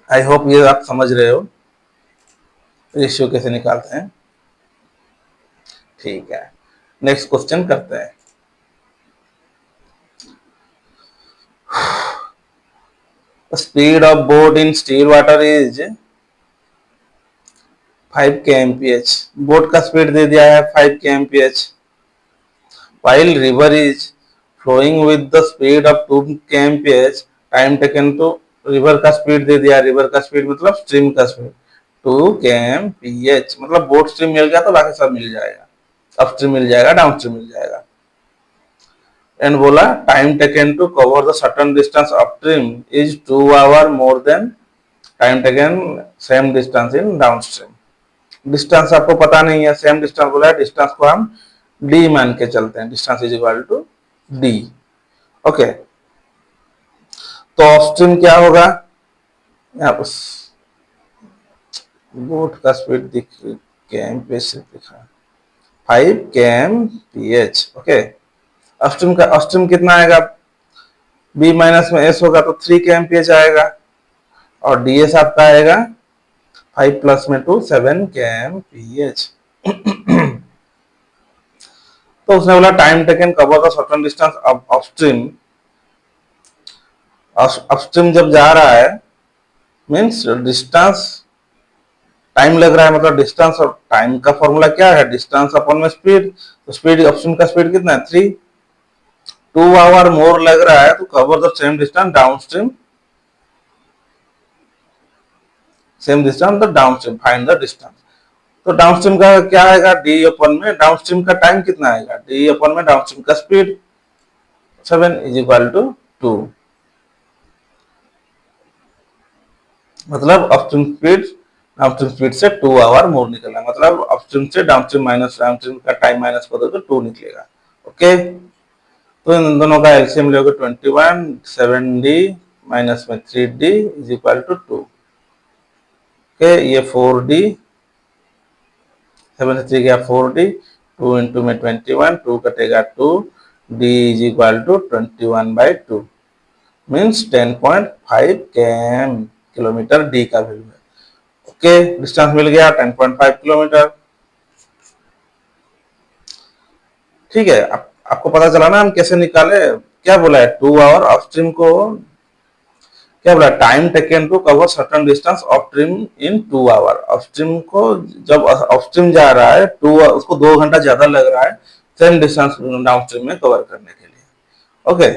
आई होप ये आप समझ रहे हो रेशियो कैसे निकालते हैं। ठीक है, नेक्स्ट क्वेश्चन करते हैं। Speed of boat in still water is 5 kmph। Boat का स्पीड दे दिया है 5 kmph। while river is flowing with the speed of 2 kmph, time taken तो रिवर का स्पीड दे दिया। रिवर का स्पीड मतलब स्ट्रीम का स्पीड 2 kmph। मतलब बोट स्ट्रीम मिल गया तो बाकी सब मिल जाएगा, अपस्ट्रीम मिल जाएगा, डाउनस्ट्रीम मिल जाएगा। एंड बोला time taken to cover the certain distance upstream is 2 hour more than time taken same distance in downstream. Distance आपको पता नहीं है, सेम डिस्टेंस बोला है, डिस्टेंस को हम डी मान के चलते हैं, distance is equal to D. Okay, तो ऑफ क्या होगा, यहाँ बोट का स्पीड दिख के से दिखा 5 kmph। ओके, ऑफ कितना आएगा, बी माइनस में एस होगा तो 3 kmph आएगा, और डीएस आपका आएगा 5 प्लस में 2 7 kmph। तो उसने बोला time taken cover the certain distance upstream. Upstream जब जा रहा है मींस डिस्टेंस, टाइम लग रहा है, मतलब डिस्टेंस और टाइम का फॉर्मूला क्या है, डिस्टेंस अपॉन में स्पीड। तो स्पीड अपस्ट्रीम का स्पीड कितना है 3, 2 आवर मोर लग रहा है, तो cover the same distance downstream, same distance the downstream, find the distance. तो डाउनस्ट्रीम का क्या आएगा, डी अपन में डाउनस्ट्रीम का टाइम कितना आएगा, डी अपन में डाउनस्ट्रीम का स्पीड 7 इज इक्वल टू 2। मतलब अपस्ट्रीम स्पीड से 2 आवर मोर निकलना, मतलब अपस्ट्रीम से डाउनस्ट्रीम माइनस, डाउनस्ट्रीम का टाइम माइनस कर दो तो 2 निकलेगा। ओके, तो इन दोनों का एलसीएम लोगे 21, 7d माइनस में 3d is equal to 2। Okay, ये 4d, 7 से 3 गया 4d, 2 इंटू में 21, 2 कटेगा 2, d is equal to 21/2 means 10.5 km, kilometre D का वैल्यू है। ओके, डिस्टेंस मिल गया 10.5 किलोमीटर। ठीक है, आपको पता चला ना हम कैसे निकाले, क्या बोला है 2 आवर अपस्ट्रीम को, क्या बोला time taken to cover certain distance upstream in 2 hour. Upstream को जब अपस्ट्रीम जा रहा है 2, उसको 2 घंटा ज्यादा लग रहा है सेम डिस्टेंस डाउनस्ट्रीम में कवर करने के लिए। ओके,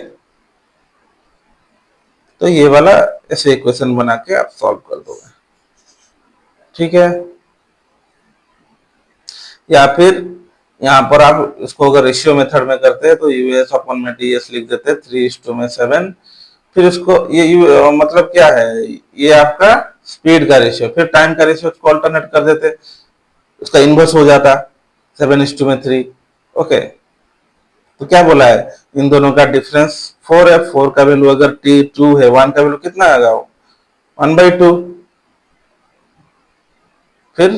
तो ये वाला ऐसे इक्वेशन बना के आप सॉल्व कर दोगे। ठीक है, या फिर यहाँ पर आप इसको अगर रेशियो मेथड में करते हैं तो यूएस अपन में डीएस लिख देते 3:7। फिर इसको ये मतलब क्या है, ये आपका स्पीड का रेशियो, फिर टाइम का रेशियो उसको अल्टरनेट कर देते, उसका इनवर्स हो जाता 7:3। ओके, तो क्या बोला है, इन दोनों का डिफरेंस 4 है, 4 का वैल्यू अगर t2 है, 1 का वैल्यू कितना आएगा 1/2। फिर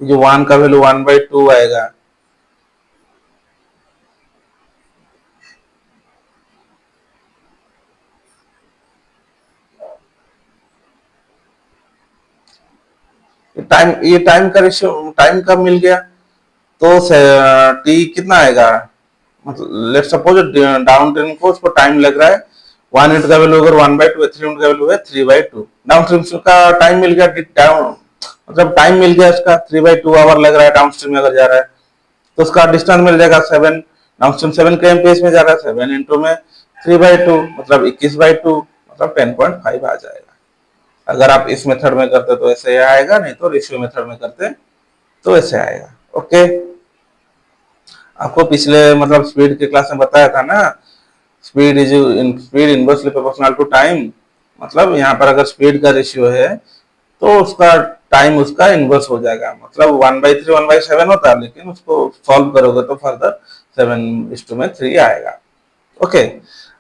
जो 1 का वैल्यू 1/2 आएगा, टाइम, ये टाइम का रेशियो, टाइम का मिल गया, तो टी कितना आएगा, मतलब लेट्स सपोज डाउन ट्रेन को उसको टाइम लग रहा है 1 यूनिट का वैल्यू अगर 1/2 है, 3 यूनिट का वैल्यू है 3/2, डाउन स्ट्रीम का टाइम मिल गया, डाउन मतलब टाइम मिल गया इसका 3/2 आवर लग रहा है डाउन स्ट्रीम में अगर जा रहा है, तो उसका डिस्टेंस मिल जाएगा 7, डाउन स्ट्रीम 7 kmph में जा रहा है, 7 इंटू में 3/2 मतलब 21/2 मतलब 10.5 आ जाएगा। अगर आप इस मेथड में करते तो ऐसे आएगा, नहीं तो रेशियो मेथड में करते तो ऐसे आएगा। ओके, आपको पिछले मतलब स्पीड के क्लास में बताया था ना, speed inversely proportional to time, मतलब यहाँ पर अगर स्पीड का रेशियो है तो उसका टाइम उसका इनवर्स हो जाएगा, मतलब 1/3 1/7 होता है, लेकिन उसको सॉल्व करोगे तो फर्दर 7:3 आएगा। ओके,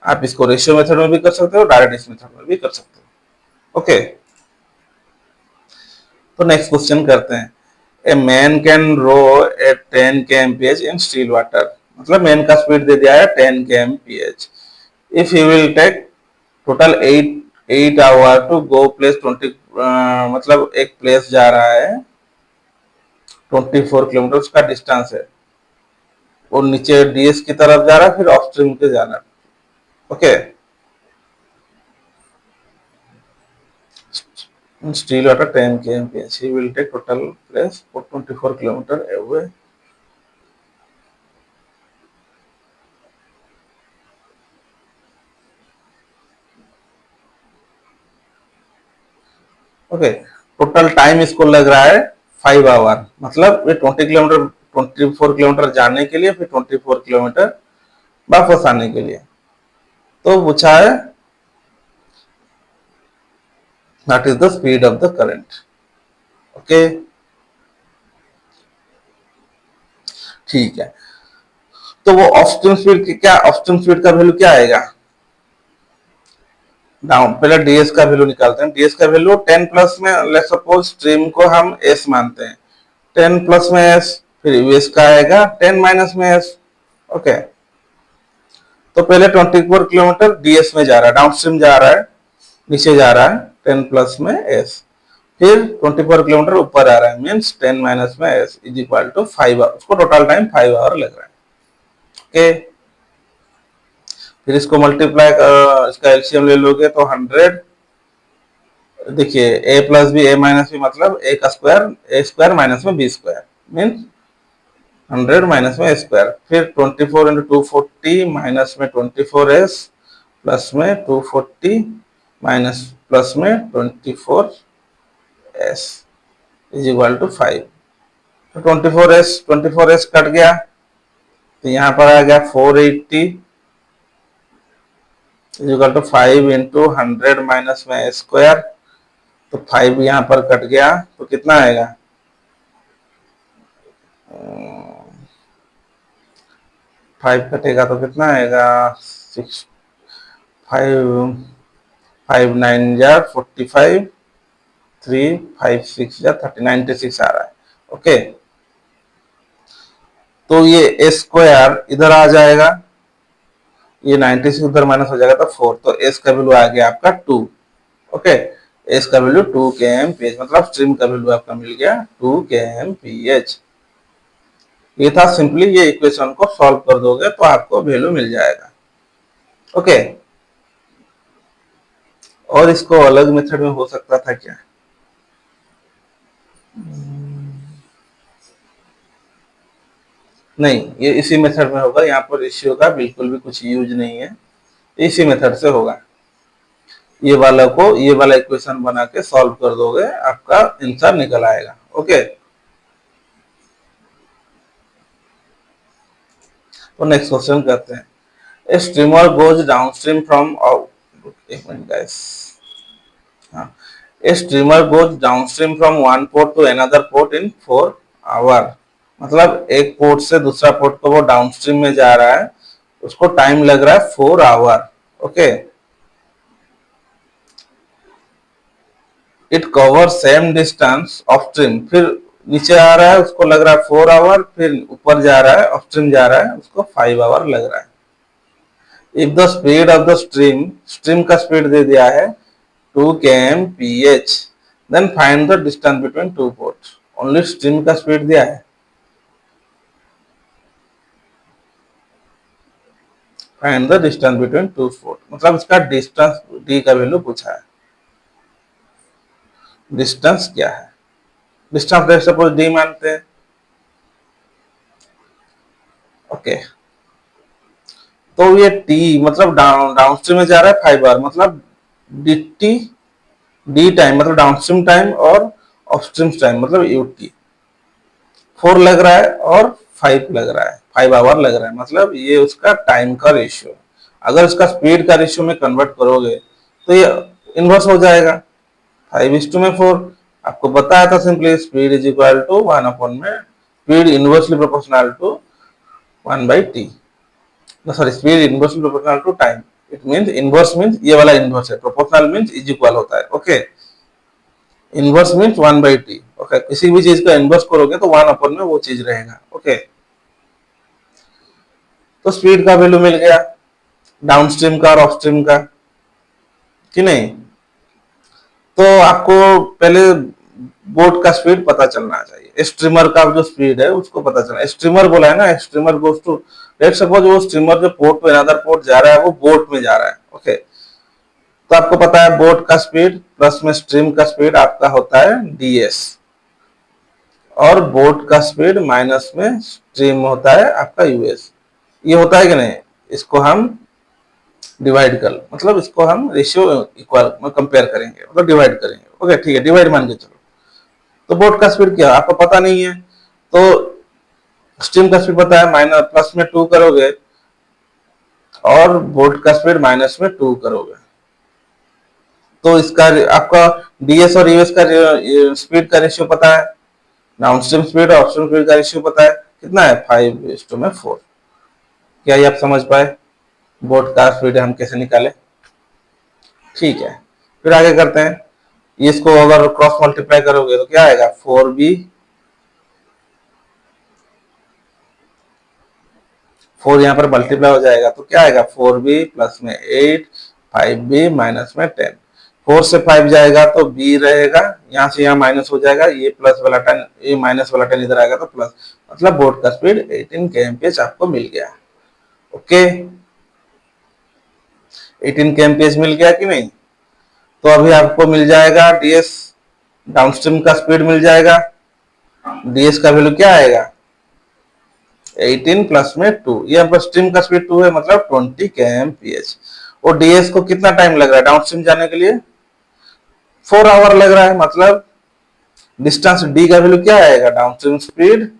आप इसको रेशियो मेथड में भी कर सकते हो, डायरेक्ट इस मेथड में भी कर सकते हो। ओके, तो नेक्स्ट क्वेश्चन करते हैं, a man can row at 10 kmph in still water, मतलब मैन का स्पीड दे दिया है 10 kmph, if he will take total 8 hour to go place 20, मतलब एक प्लेस जा रहा है 24 किलोमीटर उसका डिस्टेंस है, और नीचे डीएस की तरफ जा रहा है, फिर ऑफ स्ट्रीम के जाना। Okay, still at a 10 kmph he will take total place for 24 kilometer away। Okay, total time इसको लग रहा है 5 आवर, मतलब ये 24 किलोमीटर जाने के लिए, फिर 24 किलोमीटर वापस आने के लिए। तो पूछा है that is the speed of the current. Okay, ठीक है। तो वो ऑफ स्पीड की क्या, ऑफ स्पीड का वैल्यू क्या आएगा? डाउन, पहले डीएस का वैल्यू निकालते हैं। डीएस का वैल्यू 10 प्लस में, लेट्स सपोज स्ट्रीम को हम एस मानते हैं, 10 प्लस में एस, फिर यूएस का आएगा 10 माइनस में एस। ओके, तो पहले 24 किलोमीटर डीएस में जा रहा है, डाउन स्ट्रीम जा रहा है, नीचे जा रहा है 10 प्लस में एस, फिर 24 किलोमीटर ऊपर आ रहा है, मीन्स 10 माइनस में S is equal to 5 hour. उसको टोटल टाइम 5 आवर लग रहा है। ओके, फिर इसको मल्टीप्लाई, इसका एलसीएम ले लोगे तो 100, देखिए ए प्लस बी, ए माइनस बी मतलब ए का स्क्वायर, ए स्क्वायर माइनस में बी स्क्वायर, मीन्स 100 माइनस में स्क्वायर, फिर 24 इंटू 240 माइनस में 24s प्लस में 240 माइनस प्लस में 24s इज इक्वल टू 5। तो 24s कट गया, तो यहाँ पर आ गया 480 is equal to 5 into 100 minus में स्क्वायर, तो 5 यहाँ पर कट गया, तो कितना आएगा? 5 कटेगा तो कितना आएगा? 6, 5, 5 9 जा 45, 3 5 6 जा 30, 96 आ रहा है। ओके, तो ये स्क्वायर इधर आ जाएगा, ये 96 उधर माइनस हो जाएगा तो 4, तो एस का वैल्यू आ गया आपका 2। ओके, एस का वैल्यू 2 kmph, मतलब स्ट्रीम का वैल्यू आपका मिल गया 2 kmph। ये था सिंपली, ये इक्वेशन को सॉल्व कर दोगे तो आपको वैल्यू मिल जाएगा। ओके, और इसको अलग मेथड में हो सकता था क्या? नहीं, ये इसी मेथड में होगा, यहाँ पर रेशियो का बिल्कुल भी कुछ यूज नहीं है, इसी मेथड से होगा। ये वाला को, ये वाला इक्वेशन बना के सॉल्व कर दोगे, आपका आंसर निकल आएगा। ओके, तो नेक्स्ट क्वेश्चन करते हैं। A streamer goes downstream from, एक मिनट गाइस, हाँ, a streamer goes downstream from one port to another port in 4 hour, मतलब एक पोर्ट से दूसरा पोर्ट को वो डाउनस्ट्रीम में जा रहा है, उसको टाइम लग रहा है 4 hour. Okay, it cover same distance of stream, फिर नीचे आ रहा है उसको लग रहा है 4 आवर, फिर ऊपर जा रहा है ऑफ स्ट्रीम जा रहा है उसको 5 आवर लग रहा है। If the speed of the stream, stream का स्पीड दे दिया है 2 kmph, then find the distance between two port, only stream का स्पीड दिया है, find the distance between two port, मतलब इसका डिस्टेंस डी का वैल्यू पूछा है। डिस्टेंस क्या है? डिस्टेंस सपोज डी मानते हैं। ओके, तो ये टी मतलब डाउनस्ट्रीम में जा रहा है 5 आवर, मतलब डी टी, डी टाइम मतलब डाउनस्ट्रीम टाइम और अपस्ट्रीम टाइम मतलब यूटी, 4 लग रहा है और 5 लग रहा है, 5 आवर लग रहा है, मतलब ये उसका टाइम का रेशियो। अगर इसका स्पीड का रेशियो में कन्वर्ट करोगे तो ये इनवर्स हो जाएगा, 5:4। आपको बताया था simply, speed is equal to 1 में speed inversely proportional to 1/t, sorry speed inversely proportional to time. It means inverse means ये वाला इनवर्स है, प्रोपोर्शनल मींस इज इक्वल होता है। Okay, inverse means 1/t। Okay, किसी भी चीज का इनवर्स करोगे तो 1 में वो चीज रहेगा। ओके, तो स्पीड का वैल्यू मिल गया डाउनस्ट्रीम का और अपस्ट्रीम का, कि नहीं? तो आपको पहले बोट का स्पीड पता चलना चाहिए, स्ट्रीमर का जो स्पीड है उसको पता चलना। स्ट्रीमर बोला है ना, streamer goes to, let suppose वो स्ट्रीमर जो पोर्ट पे अनदर पोर्ट जा रहा है वो बोट में जा रहा है। ओके, तो आपको पता है बोट का स्पीड प्लस में स्ट्रीम का स्पीड आपका होता है ds, और बोट का स्पीड माइनस में स्ट्रीम होता है आपका यूएस। ये होता है कि नहीं? इसको हम डिवाइड कर, मतलब इसको हम रेशियो इक्वल में कंपेयर करेंगे, मतलब डिवाइड करेंगे। ओके, ठीक है, डिवाइड मान के चलो। तो बोट का स्पीड क्या आपको पता नहीं है, तो स्ट्रीम का स्पीड पता है, माइनस प्लस में 2 करोगे और बोट का स्पीड माइनस में 2 करोगे, तो इसका आपका डीएस और यूएस का स्पीड का रेशियो पता है, डाउनस्ट्रीम स्पीड और अपस्ट्रीम स्पीड का रेशियो पता है, कितना है 5:4। क्या ये आप समझ पाए बोट का स्पीड हम कैसे निकाले? ठीक है, फिर आगे करते हैं। इसको अगर क्रॉस मल्टीप्लाई करोगे तो क्या आएगा 4b, 4 यहाँ पर मल्टीप्लाई हो जाएगा तो क्या आएगा 4b प्लस में 8, 5b माइनस में 10। 4 से 5 जाएगा तो b रहेगा, यहाँ से यहाँ माइनस हो जाएगा, ये प्लस वाला 10, ये माइनस वाला 10 इधर आएगा तो प्लस, मतलब बोर्ड का स्पीड 18 kmph आपको मिल गया। ओके, 18 kmph मिल गया कि नहीं? तो अभी आपको मिल जाएगा डीएस, डाउनस्ट्रीम का स्पीड मिल जाएगा। डीएस का वैल्यू क्या आएगा 18 प्लस में 2, ये पर स्ट्रीम का स्पीड 2 है, मतलब 20 kmph। और डीएस को कितना टाइम लग रहा है डाउनस्ट्रीम जाने के लिए? 4 आवर लग रहा है, मतलब डिस्टेंस डी का वैल्यू क्या आएगा डाउनस्ट्रीम स्पीड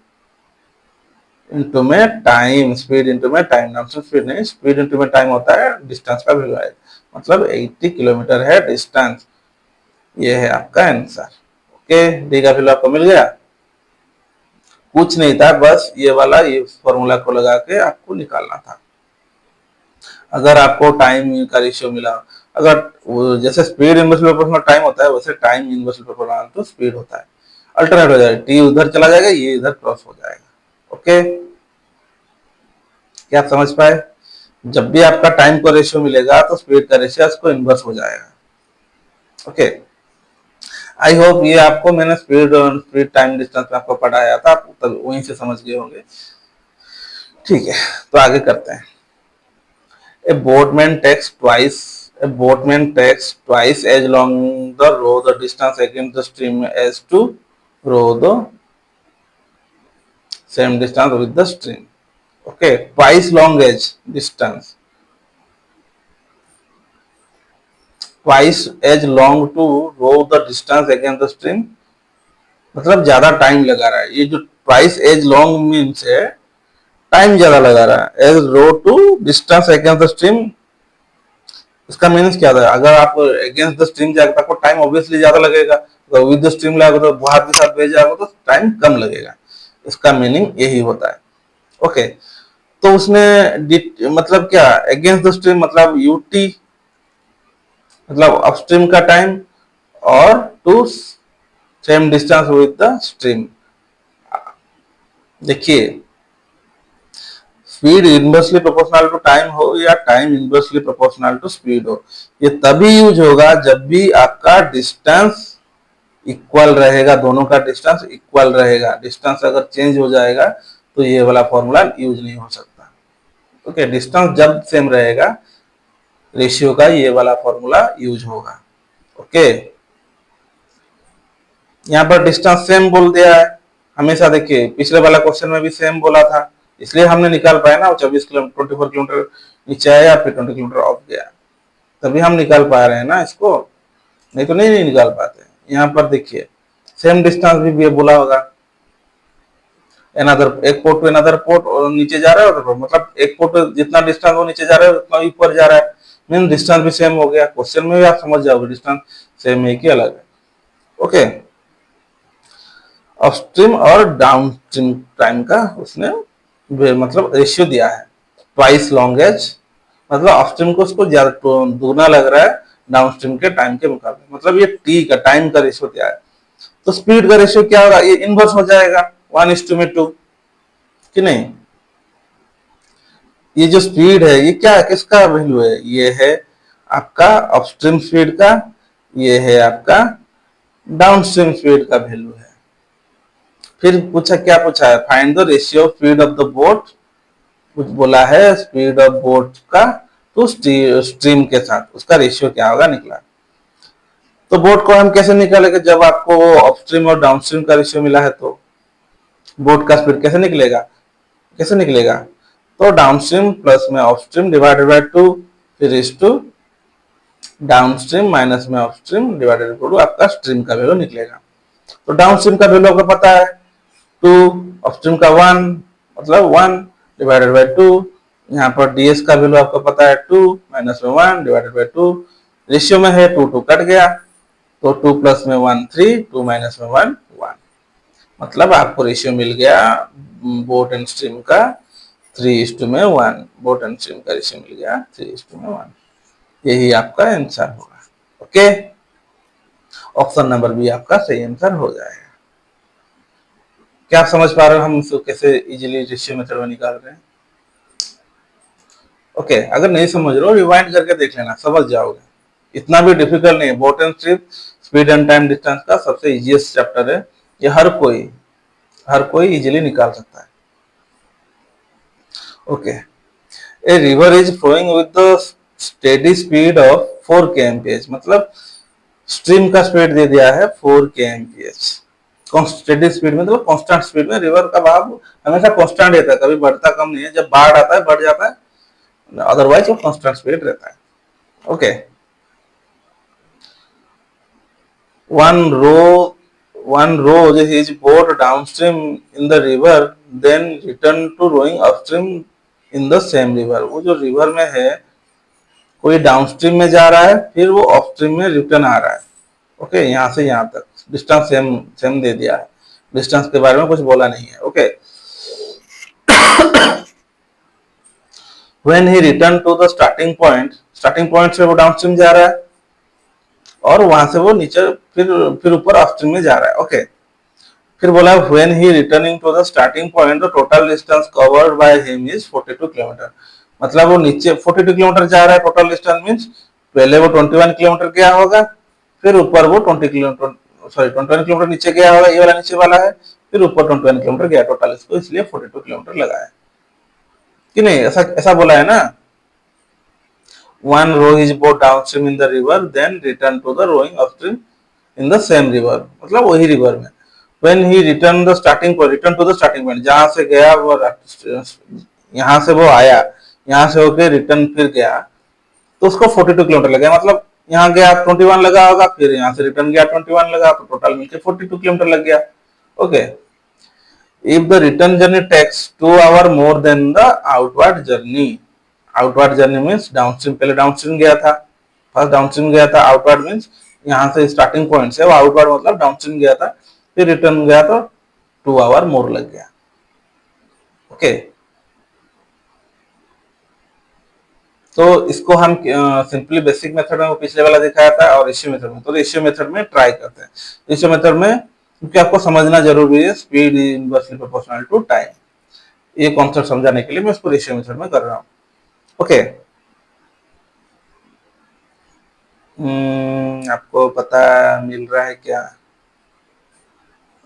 इनटू में टाइम, स्पीड इनटू में टाइम, डाउनस्ट्रीम स्पीड नहीं, स्पीड इनटू में टाइम होता है, डिस्टेंस का वैल्यू आएगा, मतलब 80 किलोमीटर है डिस्टेंस। ये है आपका आंसर। ओके, डी का वैल्यू आपको मिल गया। कुछ नहीं था, बस ये वाला ये फॉर्मूला को लगा के आपको निकालना था। अगर आपको टाइम का रेशियो मिला, अगर जैसे स्पीड इनवर्सली प्रोपोर्शनल टाइम होता है वैसे टाइम इनवर्सली प्रोपोर्शनल तो स्पीड होता है, अल्टरनेट हो जाएगा, टी उधर चला जाएगा, ये इधर क्रॉस हो जाएगा। ओके, क्या आप समझ पाए? जब भी आपका टाइम का रेशियो मिलेगा तो स्पीड का रेशियो उसको इनवर्स हो जाएगा। ओके, आई होप ये आपको मैंने स्पीड टाइम डिस्टेंस में आपको पढ़ाया था, आप तब वहीं से समझ गए होंगे। ठीक है, तो आगे करते हैं। A boatman takes twice as long the row the distance against the stream as to row the same distance with the stream. Okay, twice long as distance, twice as long to row the distance against the stream, मतलब ज्यादा टाइम लगा रहा है। ये जो twice as long मीन्स है टाइम ज्यादा लगा रहा है, as row to distance against the stream, इसका मीनिंग क्या था? अगर आप अगेंस्ट द स्ट्रीम जाएगा तो आपको टाइम ऑब्वियसली ज्यादा लगेगा, तो विद द स्ट्रीम लाएगा तो बाहर के साथ भेज जाएगा तो टाइम कम लगेगा। इसका मीनिंग यही होता है। ओके, तो उसने मतलब क्या अगेंस्ट द स्ट्रीम मतलब यूटी, मतलब अपस्ट्रीम का टाइम, और to same distance with the stream. देखिए, speed inversely proportional to time हो या time inversely proportional to speed हो, ये तभी यूज होगा जब भी आपका डिस्टेंस इक्वल रहेगा, दोनों का डिस्टेंस इक्वल रहेगा। डिस्टेंस अगर चेंज हो जाएगा तो ये वाला फॉर्मूला यूज नहीं हो सकता। ओके, डिस्टेंस जब सेम रहेगा रेशियो का ये वाला फॉर्मूला यूज होगा। ओके, यहाँ पर डिस्टेंस सेम बोल दिया है हमेशा। देखिए पिछले वाला क्वेश्चन में भी सेम बोला था, इसलिए हमने निकाल पाया ना। 24 किलोमीटर 24 किलोमीटर नीचे आया, फिर 20 किलोमीटर ऑफ गया, तभी हम निकाल पा रहे हैं ना इसको, नहीं तो नहीं निकाल पाते। यहाँ पर देखिए सेम डिस्टेंस भी बोला होगा, अनदर एक पोर्ट टू अनदर पोर्ट, और नीचे जा रहा है, मतलब एक पोर्ट जितना डिस्टेंस वो नीचे जा रहा है उतना ऊपर जा रहा है, मीन डिस्टेंस भी सेम हो गया। क्वेश्चन में भी आप समझ जाओगे डिस्टेंस सेम है कि अलग है। ओके, अपस्ट्रीम और डाउनस्ट्रीम टाइम का उसने मतलब रेशियो दिया है, ट्वाइस लॉन्ग एज, मतलब अपस्ट्रीम को उसको ज्यादा दुगना लग रहा है डाउनस्ट्रीम के टाइम के मुकाबले, मतलब ये टी का टाइम का रेशियो दिया है। तो स्पीड का रेशियो क्या होगा? ये इनवर्स हो जाएगा 1:2 कि नहीं? ये जो स्पीड है ये क्या है, किसका वैल्यू है? ये है आपका अपस्ट्रीम स्पीड का, ये है आपका डाउनस्ट्रीम स्पीड का वैल्यू है। फिर पूछा, क्या पूछा है? Find the ratio speed of the boat, कुछ बोला है स्पीड ऑफ बोट का तो स्ट्रीम के साथ उसका रेशियो क्या होगा, निकला। तो बोट को हम कैसे निकालेंगे? जब आपको अपस्ट्रीम और डाउनस्ट्रीम का रेशियो मिला है तो बोट का स्पीड कैसे निकलेगा? कैसे निकलेगा? तो डाउनस्ट्रीम प्लस में अपस्ट्रीम डिवाइडेड बाय 2, फिर इज टू डाउनस्ट्रीम माइनस में अपस्ट्रीम डिवाइडेड बाय 2, आपका स्ट्रीम का वैल्यू निकलेगा। तो डाउनस्ट्रीम का वैल्यू आपको पता है 2, अपस्ट्रीम का 1, मतलब 1 डिवाइडेड बाय 2, यहाँ पर डीएस का वैल्यू आपको पता है 2 माइनस में 1 डिवाइडेड बाय 2, रेशियो में है 2 2 कट गया, तो 2 प्लस में 1 3, 2 माइनस में 1 1, मतलब आपको रेशियो मिल गया बोट एंड स्ट्रीम का 3:1, बोट एंड स्ट्रीम का रेशियो मिल गया 3:1। यही आपका आंसर होगा। ओके, ऑप्शन नंबर बी आपका सही आंसर हो जाएगा। क्या आप समझ पा रहे हो हम इसको कैसे इजीली रेशियो मेथड में निकाल रहे हैं? ओके, अगर नहीं समझ रहे हो रिवाइंड करके देख लेना, समझ जाओगे। इतना भी डिफिकल्ट नहीं है। Boat and strip speed and time distance का सबसे इजीएस्ट चैप्टर है। ये हर कोई इजीली निकाल सकता है। Okay, a river is flowing with the steady speed of 4 kmph, मतलब स्ट्रीम का स्पीड दे दिया है 4 kmph। स्टेडी स्पीड में मतलब कांस्टेंट स्पीड में रिवर का बहाव हमेशा कांस्टेंट रहता है, कभी बढ़ता कम नहीं है। जब बाढ़ आता है बढ़ जाता है, अदरवाइज वो कांस्टेंट स्पीड रहता है। Okay, one row his boat downstream in the river, then return to rowing upstream in the same river। वो जो रिवर में है कोई डाउनस्ट्रीम में जा रहा है, फिर वो अपस्ट्रीम में रिटर्न आ रहा है। ओके, यहाँ से यहाँ तक डिस्टेंस सेम सेम दे दिया है, डिस्टेंस के बारे में कुछ बोला नहीं है। Okay, when he returned to the starting point से वो डाउनस्ट्रीम जा रहा है और वहां से वो नीचे फिर ऊपर अपस्ट्रीम में जा रहा है। ओके, फिर बोला when he returning to the starting point the total distance covered by him is 42 kilometre, मतलब वो नीचे 42 किलोमीटर जा रहा है। टोटल डिस्टेंस मींस पहले वो 21 किलोमीटर गया होगा, फिर ऊपर वो 21 किलोमीटर नीचे गया होगा, ये वाला नीचे वाला है, फिर ऊपर 21 किलोमीटर गया टोटल, इसको इसलिए 42 किलोमीटर लगा है कि नहीं? ऐसा ऐसा बोला है ना। One row his boat downstream in the river, then return to the rowing upstream in the same river, मतलब वही रिवर में। When he return to the starting point, जहां से गया वो यहाँ से वो आया, यहाँ से होके रिटर्न फिर गया, तो उसको 42 किलोमीटर लगा, मतलब यहाँ गया 21 लगा होगा, फिर यहाँ से रिटर्न गया 21 लगा, तो टोटल मिलके 42 किलोमीटर लग गया। Okay, if the return journey takes 2 hours more than the outward journey means downstream, पहले डाउनस्ट्रीम गया था, फर्स्ट डाउनस्ट्रीम गया था। आउटवर्ड मीन्स यहाँ से स्टार्टिंग पॉइंट से वो आउटवर्ड मतलब डाउनस्ट्रीम गया था, फिर रिटर्न गया तो 2 आवर मोर लग गया। ओके, तो इसको हम सिंपली बेसिक मेथड में वो पिछले वाला दिखाया था और रेशियो मेथड में, तो रेशियो मेथड में ट्राई करते हैं। रेशियो मेथड में क्योंकि आपको समझना जरूरी है, speed inversely proportional to time, ये कॉन्सेप्ट समझाने के लिए मैं इसको रेशियो मेथड में कर रहा हूँ। ओके, आपको पता मिल रहा है क्या?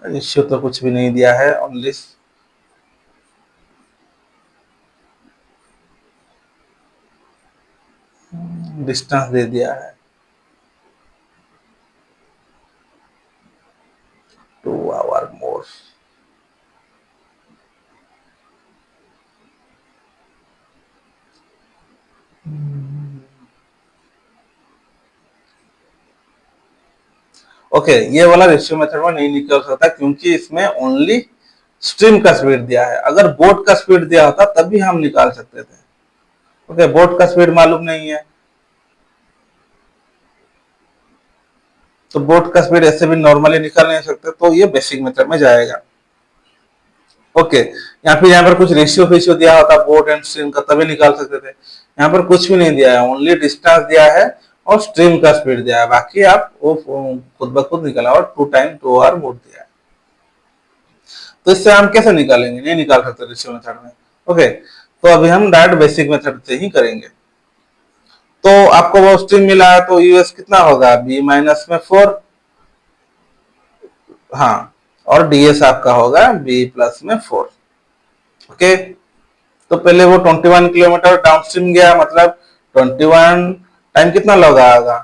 रेशियो तो कुछ भी नहीं दिया है, ओनली डिस्टेंस दे दिया है 2 आवर मोर। ओके, ये वाला रेशियो मेथड में नहीं निकल सकता क्योंकि इसमें ओनली स्ट्रीम का स्पीड दिया है। अगर बोट का स्पीड दिया होता तब भी हम निकाल सकते थे। ओके, बोट का स्पीड मालूम नहीं है, तो बोट का स्पीड ऐसे भी नॉर्मली निकाल नहीं सकते, तो ये बेसिक मेथड में जाएगा। ओके, यहाँ पर कुछ रेशियो फेशियो दिया होता बोट एंड स्ट्रीम का, तभी निकाल सकते थे। यहाँ पर कुछ भी नहीं दिया है, ओनली डिस्टेंस दिया है और स्ट्रीम का स्पीड दिया है, बाकी आप वो खुद ब खुद निकाला और 2 आवर मोड दिया है। तो इससे हम कैसे निकालेंगे? नहीं निकाल सकते रेशियो मेथड में। ओके, तो अभी हम डायरेक्ट बेसिक मेथड से ही करेंगे। तो आपको वो स्ट्रीम मिला है, तो यूएस कितना होगा? बी माइनस में 4, हाँ, और डीएस आपका होगा बी प्लस में 4। ओके, तो पहले वो 21 किलोमीटर डाउनस्ट्रीम गया, मतलब 21 टाइम कितना लगा होगा?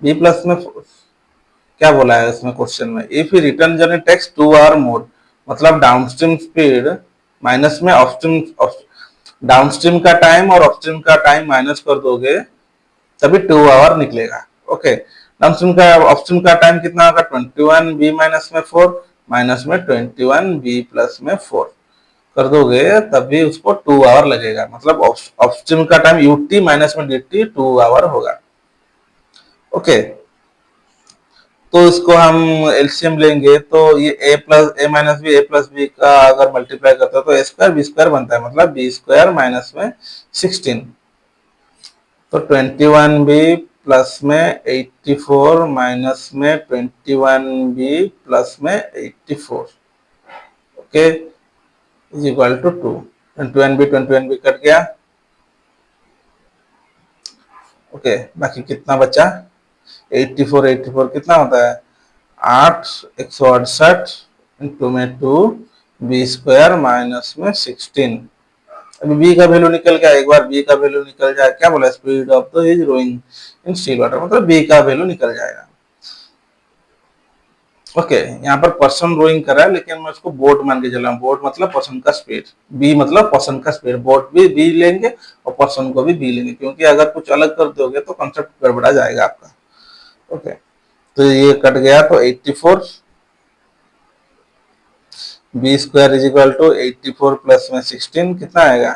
बी प्लस में क्या बोला है इसमें क्वेश्चन में? If return journey takes 2 hour more, मतलब डाउनस्ट्रीम स्पीड माइनस में अपस्ट्रीम, डाउनस्ट्रीम का टाइम और अपस्ट्रीम का टाइम माइनस कर दोगे तभी 2 आवर निकलेगा। ओके, डाउनस्ट्रीम का अपस्ट्रीम का टाइम कितना होगा? 21 बी माइनस में 4 माइनस में 21 बी प्लस में 4 कर दोगे तभी उसको 2 आवर लगेगा, मतलब अपस्ट्रीम का टाइम यूटी माइनस में डीटी 2 आवर होगा। ओके, तो इसको हम एलसीएम लेंगे तो ये ए प्लस ए माइनस बी ए प्लस बी का अगर मल्टीप्लाई करते हो तो ए स्क्वायर बी स्क्वायर बनता है, मतलब बी स्क्वायर माइनस में 16, तो 21b प्लस में 84 माइनस में 21b प्लस में 84, okay, is equal to 2। 21b cut गया, ओके, बाकी कितना बचा, 84 कितना होता है, 8 168 इंटू में 2 बी स्क्वायर माइनस में 16। अभी बी का वैल्यू निकल गया, एक बार बी का वैल्यू निकल जाए, क्या बोला, speed of the is rowing in still water, मतलब बी का वैल्यू निकल जाएगा। ओके, यहाँ पर पर्सन रोइंग कर रहा है लेकिन मैं उसको बोट मान के चल रहा हूँ, बोट मतलब पर्सन का स्पीड, बी मतलब पर्सन का स्पीड, बोट भी बी लेंगे और पर्सन को भी बी लेंगे, क्योंकि अगर कुछ अलग कर दोगे तो कॉन्सेप्ट गड़बड़ा जाएगा आपका। ओके, तो ये कट गया, तो 84 B square is equal to 84 plus में 16 कितना आएगा,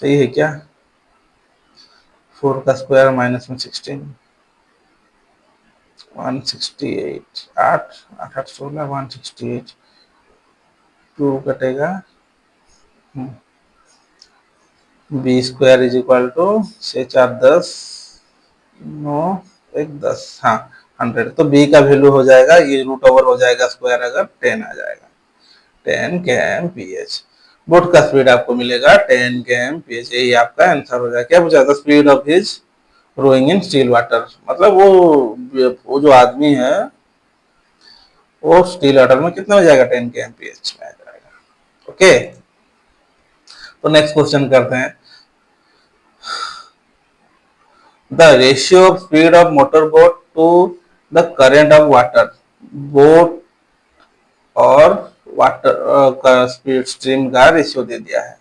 सही है क्या, 4 का स्क्वायर माइनस में 16, 168, 8 8 8 16 168, 2 कटेगा, B square is equal to 6 4 10 9 1 10, हाँ 100, तो बी का वैल्यू हो जाएगा, ये रूट ओवर हो जाएगा स्क्वायर अगर 10 आ जाएगा, 10 kmph। बोट का स्पीड आपको मिलेगा 10 kmph, यही आपका आंसर हो जाएगा। क्या पूछा था, speed of his rowing in still water, मतलब वो जो आदमी है वो स्टील वाटर में कितना हो जाएगा, 10 kmph में आ जाएगा। ओके, तो नेक्स्ट क्वेश्चन करते हैं, the ratio of speed of motor boat to the current of water, boat और वाटर का स्पीड स्ट्रीम का रेशियो दे दिया है।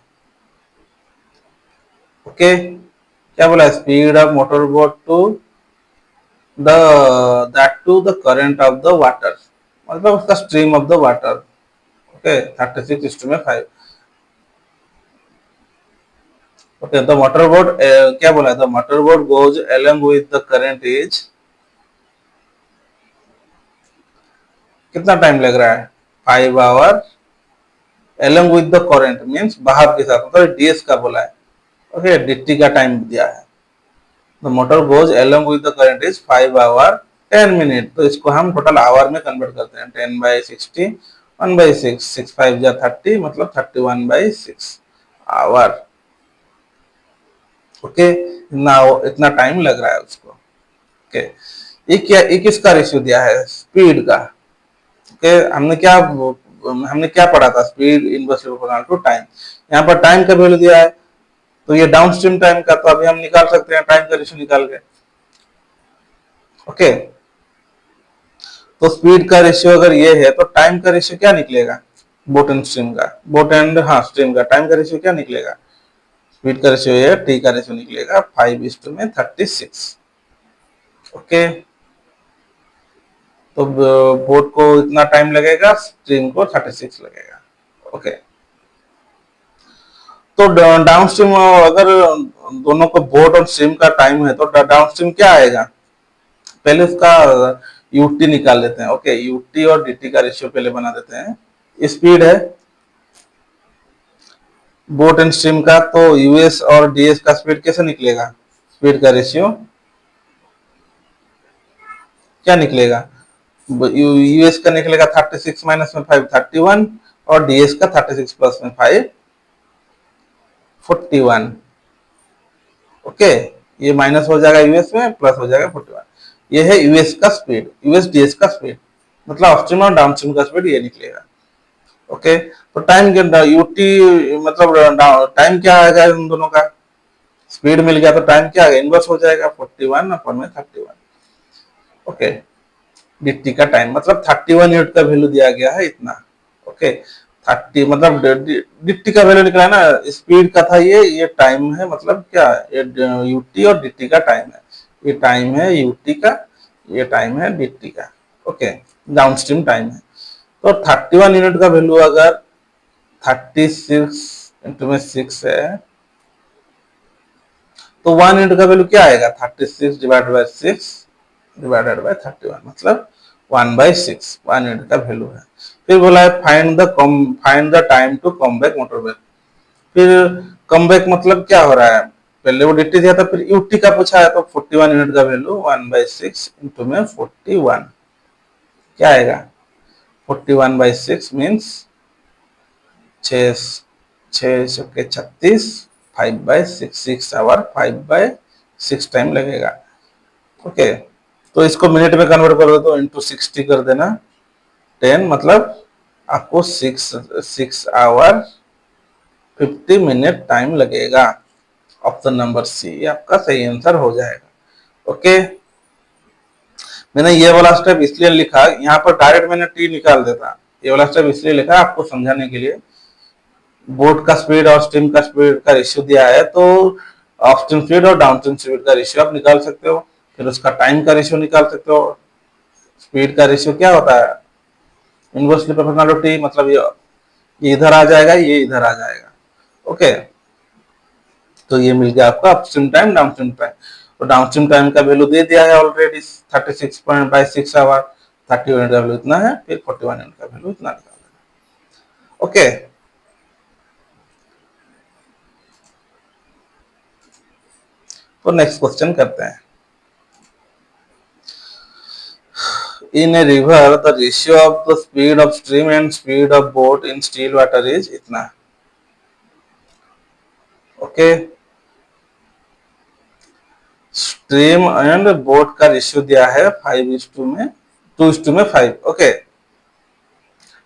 ओके, क्या बोला, speed of motor boat to the that to the current of the water, मतलब उसका stream of the water, okay, 36:5। Okay, the motor boat, क्या बोला, the motor boat goes along with the current is, कितना टाइम लग रहा है, 5 hour, along with the current means बहाव के साथ, मतलब डीएस का बोला है, ओके, डीटी का टाइम दिया है, the motor goes along with the current is 5 hour 10 minute, तो इसको हम टोटल आवर में कन्वर्ट करते हैं, 10/60 1/6, 6 5 जा 30, मतलब 31/6 आवर। ओके, इतना टाइम लग रहा है उसको। ओके, ये किसका रेशियो दिया है, स्पीड का। ओके, हमने क्या पढ़ा था, speed inversely proportional to time, यहाँ पर टाइम का वैल्यू दिया है, तो ये डाउनस्ट्रीम टाइम का, तो अभी हम निकाल सकते हैं टाइम का रेशियो निकाल के। ओके, तो स्पीड का रेशियो अगर ये है तो टाइम का रेशियो क्या निकलेगा, बोट एंड स्ट्रीम का, बोट एंड हाँ स्ट्रीम का टाइम का रेशियो क्या निकलेगा, स्पीड का रेशियो है, टी का रेशियो निकलेगा 5:36। ओके, तो बोट को इतना टाइम लगेगा, स्ट्रीम को 36 लगेगा। ओके, तो डाउन स्ट्रीम अगर दोनों को बोट और स्ट्रीम का टाइम है तो डाउन स्ट्रीम क्या आएगा, पहले उसका यूटी निकाल लेते हैं। ओके, यूटी और डीटी का रेशियो पहले बना देते हैं, स्पीड है बोट एंड स्ट्रीम का, तो यूएस और डीएस का स्पीड कैसे निकलेगा, स्पीड का रेशियो क्या निकलेगा, यूएस का निकलेगा 36 माइनस में 5 31, और डीएस का 36 प्लस में 5 41। ओके, ये माइनस हो जाएगा यूएस में, प्लस हो जाएगा 41, ये है यूएस का स्पीड, यूएस डीएस का स्पीड, मतलब अपस्ट्रीम और डाउनस्ट्रीम का स्पीड ये निकलेगा। ओके, तो टाइम के यूटी मतलब टाइम क्या आएगा इन दोनों का, स्पीड मिल गया तो टाइम क्या आएगा, इनवर्स हो जाएगा 41 अपन में 31। ओके, डीटी का टाइम मतलब 31 यूनिट का वैल्यू दिया गया है इतना। ओके, 30 मतलब डीटी का वैल्यू निकला है ना, स्पीड का था ये टाइम है, मतलब क्या, ये यूटी और डीटी का टाइम है, ये टाइम है यूटी का, ये टाइम है डीटी का। ओके, डाउनस्ट्रीम टाइम है, तो 31 यूनिट का वैल्यू अगर 36 इंटू में 6 है, तो 1 यूनिट का वैल्यू क्या आएगा, 36 डिवाइड बाय 6 डिवाइडेड बाय 31 मतलब 1/6 1 यूनिट का वैल्यू है। फिर बोला है find the time to come back motorway. फिर कम बैक मतलब क्या हो रहा है, पहले वो dt दिया था फिर ut का पूछा है, तो 41 यूनिट का वैल्यू 1/6 इंटू में 41 क्या आएगा, 41/6 मीन्स 6 6 36 5/6 6 आवर 5/6 टाइम लगेगा। ओके, तो इसको मिनट में कन्वर्ट कर दो तो इंटू 60 कर देना 10 मतलब आपको 6 आवर 50 मिनट टाइम लगेगा। ऑप्शन नंबर सी आपका सही आंसर हो जाएगा। ओके, मैंने ये वाला स्टेप इसलिए लिखा, यहाँ पर डायरेक्ट मैंने टी निकाल देता, ये वाला स्टेप इसलिए लिखा आपको समझाने के लिए। बोट का स्पीड और स्ट्रीम का स्पीड का रेशियो दिया है, तो अपस्ट्रीम स्पीड और डाउनस्ट्रीम स्पीड का रेशियो आप निकाल सकते हो, फिर उसका टाइम का रेशियो निकाल सकते हो। स्पीड का रेशियो क्या होता है, इनवर्सली प्रोपोर्शनल टू टी, मतलब ये इधर आ जाएगा, ये इधर आ जाएगा। ओके, तो ये मिल गया आपका अपस्ट्रीम टाइम डाउनस्ट्रीम टाइम। तो डाउनस्ट्रीम टाइम का वैल्यू दे दिया है ऑलरेडी 36.6 आवर, 30 यूनिट का वैल्यू इतना है, फिर 41 यूनिट का वैल्यू इतना निकाल देना। ओके, तो नेक्स्ट क्वेश्चन करते हैं। In a river, the ratio of the speed of stream and speed of boat in still water is इतना। ओके, स्ट्रीम एंड बोट का रेशियो दिया है 5:2 में 2:5 में 5। ओके,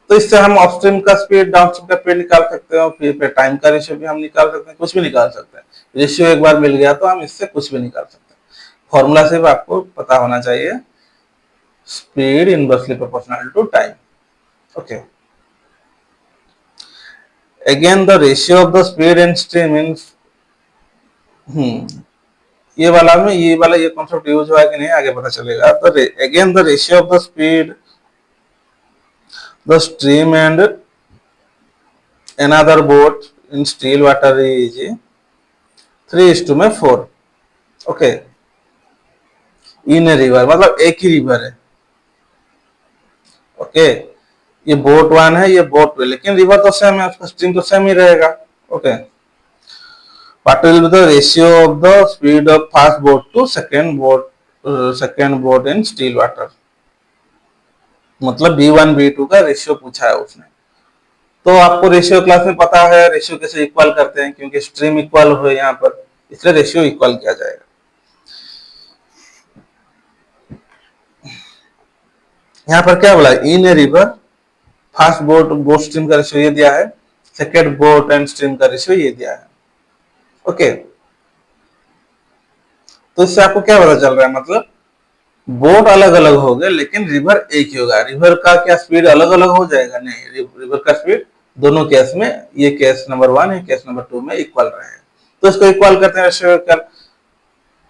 तो इससे हम अपस्ट्रीम का स्पीड डाउनस्ट्रीम का स्पीड निकाल सकते हैं, फिर टाइम का रेशियो भी हम निकाल सकते हैं, कुछ भी निकाल सकते हैं। रेशियो एक बार मिल गया तो हम इससे कुछ भी निकाल सकते हैं। फॉर्मूला सिर्फ आपको पता होना चाहिए, speed inversely proportional to time. Okay, again the ratio of the speed and stream in ये वाला में ये कॉन्सेप्ट यूज हुआ है कि नहीं आगे पता चलेगा। तो again the ratio of the speed the stream and another boat in still water is 3:4। Okay, in a river मतलब एक ही रिवर है। ओके, ये बोट 1 है, ये बोट 2, लेकिन रिवर तो सेम है, उसका स्ट्रीम तो सेम ही रहेगा। Okay, what will be the ratio of the speed of first boat to second boat in still water, मतलब B1 B2 का रेशियो पूछा है उसने। तो आपको रेशियो क्लास में पता है रेशियो कैसे इक्वल करते हैं, क्योंकि स्ट्रीम इक्वल हो यहाँ पर, इसलिए रेशियो इक्वल किया जाएगा। यहाँ पर क्या बोला, in a river first boat stream का रेशियो ये दिया है, सेकेंड बोट एंड स्ट्रीम का रेशियो ये दिया है। ओके, तो इससे आपको क्या पता चल रहा है, मतलब बोट अलग अलग हो गए लेकिन रिवर एक ही होगा। रिवर का क्या स्पीड अलग अलग हो जाएगा, नहीं, रिवर का स्पीड दोनों केस में, ये केस नंबर 1 है, केस नंबर 2 में इक्वल रहेगा। तो इसको इक्वल करते हैं रेशियो इक्वल,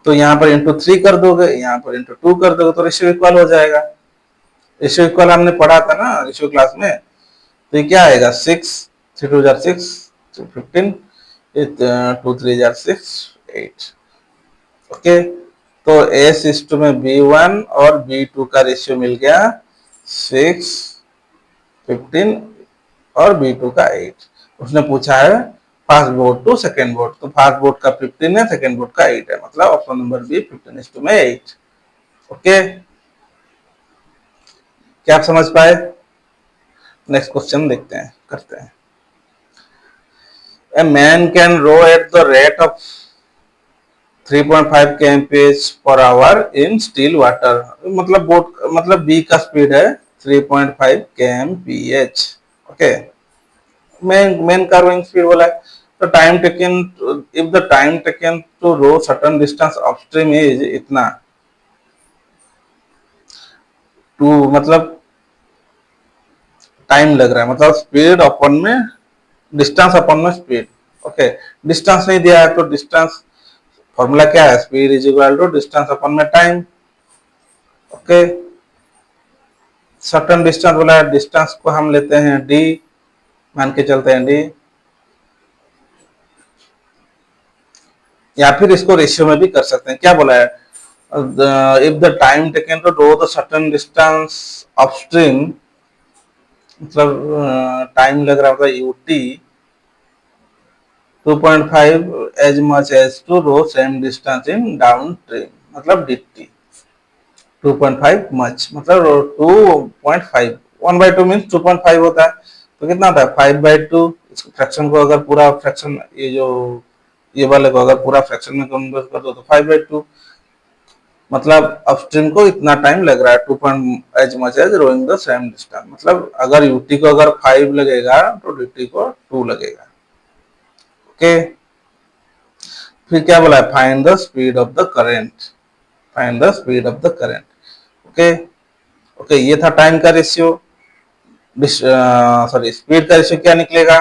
तो यहाँ पर इंटू 3 कर दोगे, यहाँ पर इंटू 2 कर दोगे, तो रेशियो इक्वल हो जाएगा। रेशियो इक्वल हमने पढ़ा था ना रेशियो क्लास में, तो ये क्या आएगा 6 3 2 जार 6 15 2 3 जार 6 8। ओके, तो S में B1 और B2 का रेशियो मिल गया 6 15 और B2 का 8। उसने पूछा है first boat to second boat, तो फर्स्ट बोट का 15 है, सेकेंड बोट का 8 है, मतलब ऑप्शन नंबर बी 15 में 8। ओके, क्या आप समझ पाए? नेक्स्ट क्वेश्चन देखते हैं, करते हैं। A man can row at the rate of 3.5 kmph/hour in still water, मतलब बोट मतलब बी का स्पीड है 3.5 kmph। ओके, मेन का रोइंग स्पीड बोला है, तो time taken, if the time taken to row certain distance upstream is इतना, टू मतलब टाइम लग रहा है, मतलब स्पीड अपन में डिस्टेंस अपन में स्पीड। ओके, डिस्टेंस नहीं दिया है तो डिस्टेंस फॉर्मूला क्या है, speed is equal to distance अपन में टाइम। ओके, सर्टेन डिस्टेंस बोला है, डिस्टेंस को हम लेते हैं डी, मान के चलते हैं डी, या फिर इसको रेशियो में भी कर सकते हैं। क्या बोला है, if the time taken to do the certain distance upstream, मतलब टाइम लग रहा होगा UT 2.5 as much as to row same distance in downstream, मतलब DT 2.5 much, मतलब 2.5 1/2 मीन्स 2.5 होता है, तो कितना होता है 5/2। इस फ्रैक्शन को अगर पूरा फ्रैक्शन, ये जो ये वाले को अगर पूरा फ्रैक्शन में कन्वर्ट कर दो तो 5/2, मतलब अपस्ट्रीम को इतना टाइम लग रहा है 2 point as much as rowing the same distance, मतलब अगर यूटी को अगर 5 लगेगा तो डीटी को 2 लगेगा। ओके, फिर क्या बोला है, find the speed of the current, find the speed of the current. Okay, okay ये था टाइम का रेशियो, सॉरी स्पीड का रेशियो क्या निकलेगा,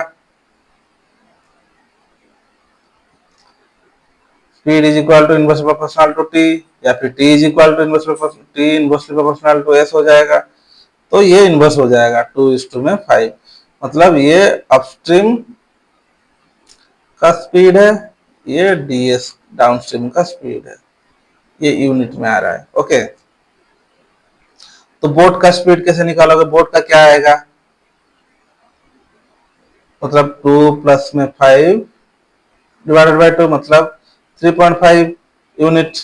speed is equal to inversely proportional to T, या फिर T is equal to inversely proportional to S हो जाएगा। तो ये इनवर्स हो जाएगा 2:5, मतलब ये अपस्ट्रीम का स्पीड है, ये डीएस डाउनस्ट्रीम का स्पीड है, ये यूनिट में आ रहा है। ओके, तो बोट का स्पीड कैसे निकालोगे, बोट का क्या आएगा, मतलब 2 प्लस में 5 डिवाइडेड बाई 2, मतलब 3.5 यूनिट,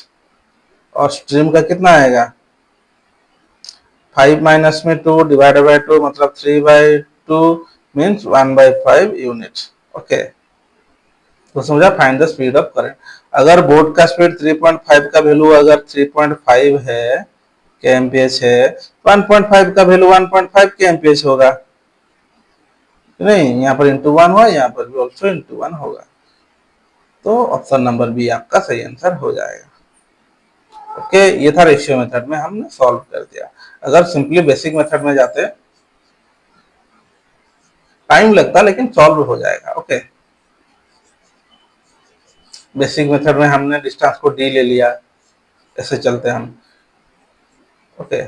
और स्ट्रीम का कितना आएगा 5 माइनस में 2 डिवाइडेड बाई 2, मतलब 3/2 मीन्स 1/5 यूनिट। ओके, तो समझा, find the speed of current. अगर बोट का स्पीड 3.5 का वैल्यू अगर 3.5 है के एमपीएच है, 1.5 का वैल्यू 1.5 के एमपीएच होगा, नहीं यहाँ पर इंटू 1 हुआ, यहाँ पर भी ऑल्सो इंटू 1 होगा, तो ऑप्शन नंबर बी आपका सही आंसर हो जाएगा। ओके, ये था रेशियो मेथड में हमने सॉल्व कर दिया। अगर सिंपली बेसिक मेथड में जाते टाइम लगता, लेकिन सॉल्व हो जाएगा। ओके, बेसिक मेथड में हमने डिस्टेंस को डी ले लिया, ऐसे चलते हम। ओके,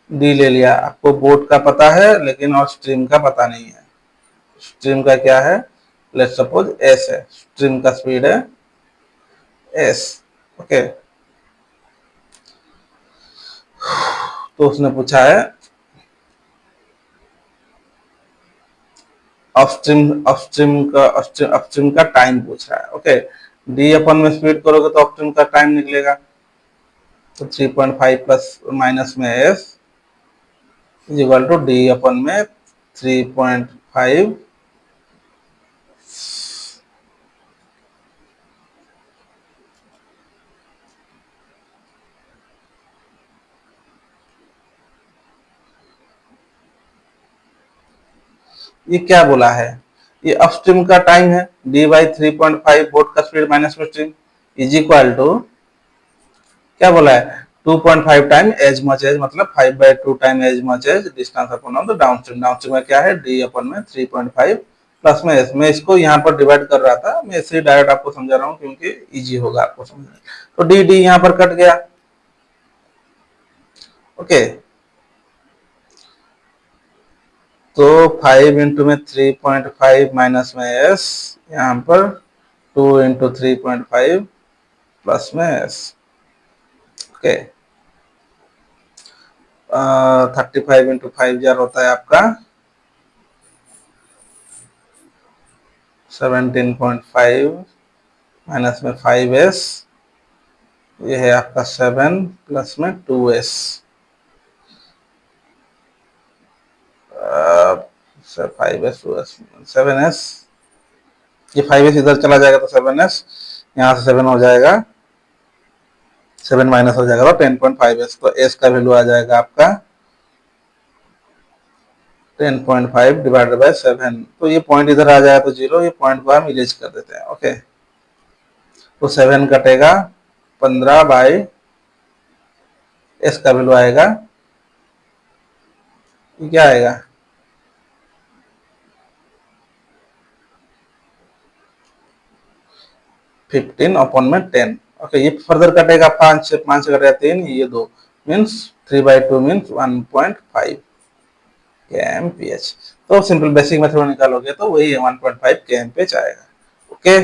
डी ले लिया, आपको बोट का पता है लेकिन और स्ट्रीम का पता नहीं है। स्ट्रीम का क्या है, लेट्स सपोज एस है, स्ट्रीम का स्पीड है एस। ओके, तो उसने पूछा है अपस्ट्रीम का टाइम पूछ रहा है। ओके, डी अपन में स्पीड करोगे तो अपस्ट्रीम का टाइम निकलेगा, तो 3.5 प्लस माइनस में S is equal to D अपन में 3.5 ये क्या बोला है, ये अपस्ट्रीम का टाइम है, डी बाई 3.5 बोट का स्पीड माइनस में स्ट्रीम इज इक्वल टू क्या बोला है 2.5 टाइम एज मच एज, मतलब 5/2 time as much as distance upon on the downstream. Downstream में क्या है, डी अपन में 3.5 प्लस में एस। मैं इसको यहाँ पर डिवाइड कर रहा था, मैं इससे डायरेक्ट आपको समझा रहा हूँ क्योंकि इजी होगा आपको समझना। तो डी डी यहाँ पर कट गया। ओके, तो 5 इंटू में 3.5 माइनस में एस, यहाँ पर 2 इंटू 3.5 प्लस में एस। ओके, 35 इंटू 5 जार होता है आपका 17.5 माइनस में 5s, ये है आपका 7 प्लस में 2s, 5s 2s 7s, ये 5s इधर चला जाएगा तो 7s, यहाँ से 7 हो जाएगा, 7 माइनस हो जाएगा तो 10.5s, तो s का वैल्यू आ जाएगा आपका 10.5 डिवाइडेड बाय 7। तो ये पॉइंट इधर आ जाएगा तो 0, ये पॉइंट को हम इरेज कर देते हैं। ओके, तो 7 कटेगा 15 बाई एस का वैल्यू आएगा, ये क्या आएगा 15 अपॉन में 10। ओके, ये फर्दर कटेगा 5 से 5 कटेगा 3, ये 2 मीन्स 3/2 मीन्स 1.5 kmph। तो सिंपल बेसिक मेथड में निकालोगे तो वही 1.5 kmph आएगा। ओके,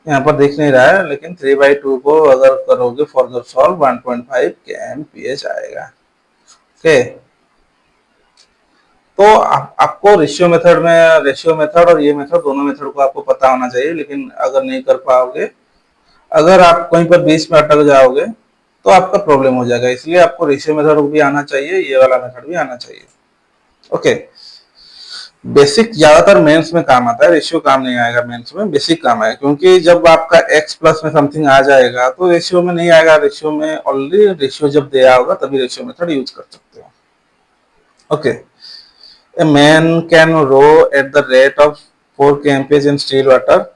यहाँ पर दिख नहीं रहा है, लेकिन 3/2 को अगर करोगे फर्दर सॉल्व 1.5 kmph आएगा। ओके, तो आपको रेशियो मेथड और ये मेथड, दोनों मेथड को आपको पता होना चाहिए, लेकिन अगर नहीं कर पाओगे, अगर आप कहीं पर बीच में अटक जाओगे तो आपका प्रॉब्लम हो जाएगा। इसलिए आपको रेशियो मेथड भी आना चाहिए, ये वाला मेथड भी आना चाहिए। ओके, बेसिक ज्यादातर मेंस में काम आता है, रेशियो काम नहीं आएगा मेंस में, बेसिक काम आएगा, क्योंकि जब आपका एक्स प्लस में समथिंग आ जाएगा तो रेशियो में नहीं आएगा। रेशियो में ऑलरेडी रेशियो जब दिया होगा तभी रेशियो मेथड यूज कर सकते हो। Okay, a man can row at the rate of 4 kmph in still water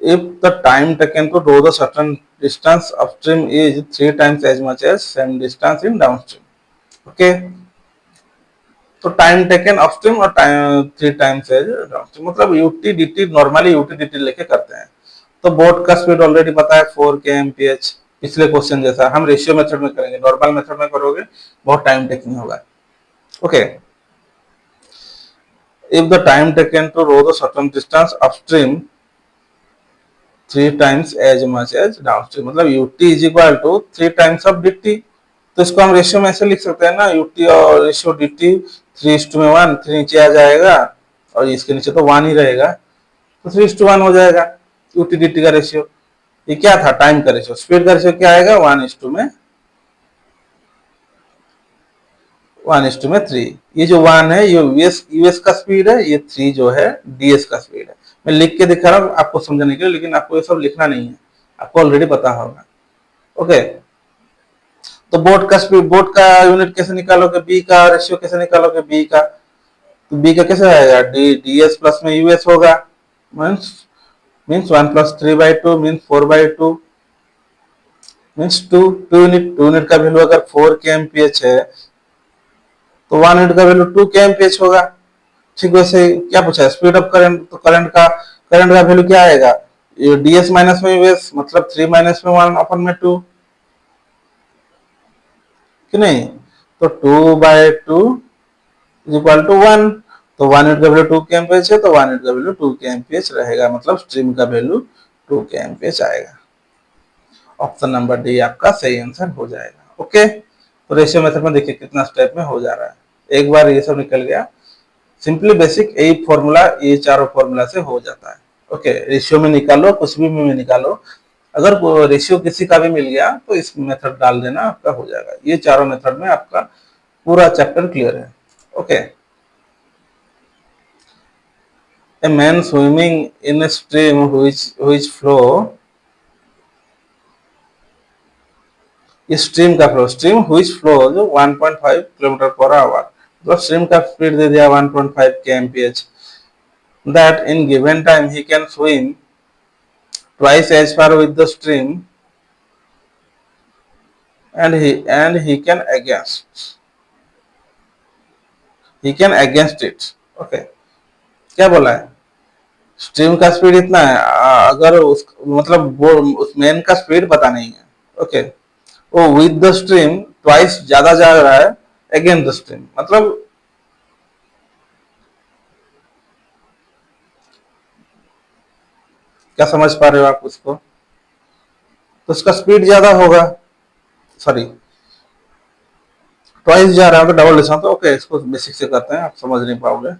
if the time taken to row the certain distance upstream is 3 times as much as same distance in downstream. Okay, तो टाइम टेकन अपस्ट्रीम और टाइम 3 टाइम्स एज डाउनस्ट्रीम, मतलब यूटीडीटी, नॉर्मली यूटीडीटी लेके करते हैं। तो बोट का स्पीड ऑलरेडी पता है 4 kmph, पिछले क्वेश्चन जैसा। हम रेशियो मेथड में करेंगे, नॉर्मल मेथड में करोगे बहुत टाइम टेकिंग होगा। Okay, if the time taken to row the certain distance upstream 3 times as much as downstream, मतलब ut is equal to 3 times of dt। तो इसको हम रेशियो में ऐसे लिख सकते हैं ना, ut और रेशियो dt 3:1, 3 नीचे आ जाएगा और इसके नीचे तो 1 ही रहेगा, तो 3:1 हो जाएगा ut dt का रेशियो। ये क्या था, टाइम का रेशियो। स्पीड का रेशियो क्या आएगा, 1:3। ये जो 1 है ये यूएस का स्पीड है, ये 3 जो है डीएस का स्पीड है। मैं लिख के दिखा रहा हूँ आपको समझने के लिए, लेकिन आपको ये सब लिखना नहीं है, आपको ऑलरेडी पता होगा। ओके, तो बोट का यूनिट कैसे निकालोगे, बी का रेशियो कैसे निकालोगे, बी का, तो बी का कैसे आएगा, डीएस प्लस में यूएस होगा, मीन्स 1 + 3/2 मीन्स 4/2 मीन्स 2 यूनिट का वैल्यू अगर 4 kmph है तो 1 यूनिट का वैल्यू 2 kmph होगा। ठीक, वैसे क्या पूछा है, स्पीड ऑफ करंट, तो करंट का वैल्यू क्या आएगा, डीएस माइनस में यूएस, मतलब 3 - 1/2 कि नहीं, तो 2/2 इक्वल टू 1। तो 1 यूनिट का वैल्यू 2 kmph है, तो 1 यूनिट का वैल्यू 2 kmph रहेगा, मतलब स्ट्रीम का वैल्यू 2 kmph आएगा। ऑप्शन नंबर डी आपका सही आंसर हो जाएगा। ओके, तो रेशियो मेथड में देखिए कितना स्टेप में हो जा रहा है। एक बार ये सब निकल गया, सिंपली बेसिक यही फॉर्मूला, ये चारों फॉर्मूला से हो जाता है। ओके, रेशियो में निकालो, कुछ भी में निकालो, अगर रेशियो किसी का भी मिल गया तो इस मेथड डाल देना, आपका हो जाएगा। ये चारों मेथड में आपका पूरा चैप्टर क्लियर है। Okay, a man swimming in a stream which flow, stream का flow, stream which flow 1.5 km/h, मतलब स्ट्रीम का स्पीड दे दिया 1.5 kmph, that in given time he can swim twice as far with the stream and he can against it। Okay, क्या बोला है, स्ट्रीम का स्पीड इतना है, अगर उस मतलब वो उस मैन का स्पीड पता नहीं है। ओके, वो विद द स्ट्रीम ट्वाइस ज्यादा जा रहा है अगेंस्ट द स्ट्रीम, मतलब क्या समझ पा रहे हो आप उसको, तो उसका स्पीड ज्यादा होगा, सॉरी ट्वाइस जा रहा है तो डबल डिस्टेंस। तो ओके, इसको बेसिक से करते हैं, आप समझ नहीं पाओगे।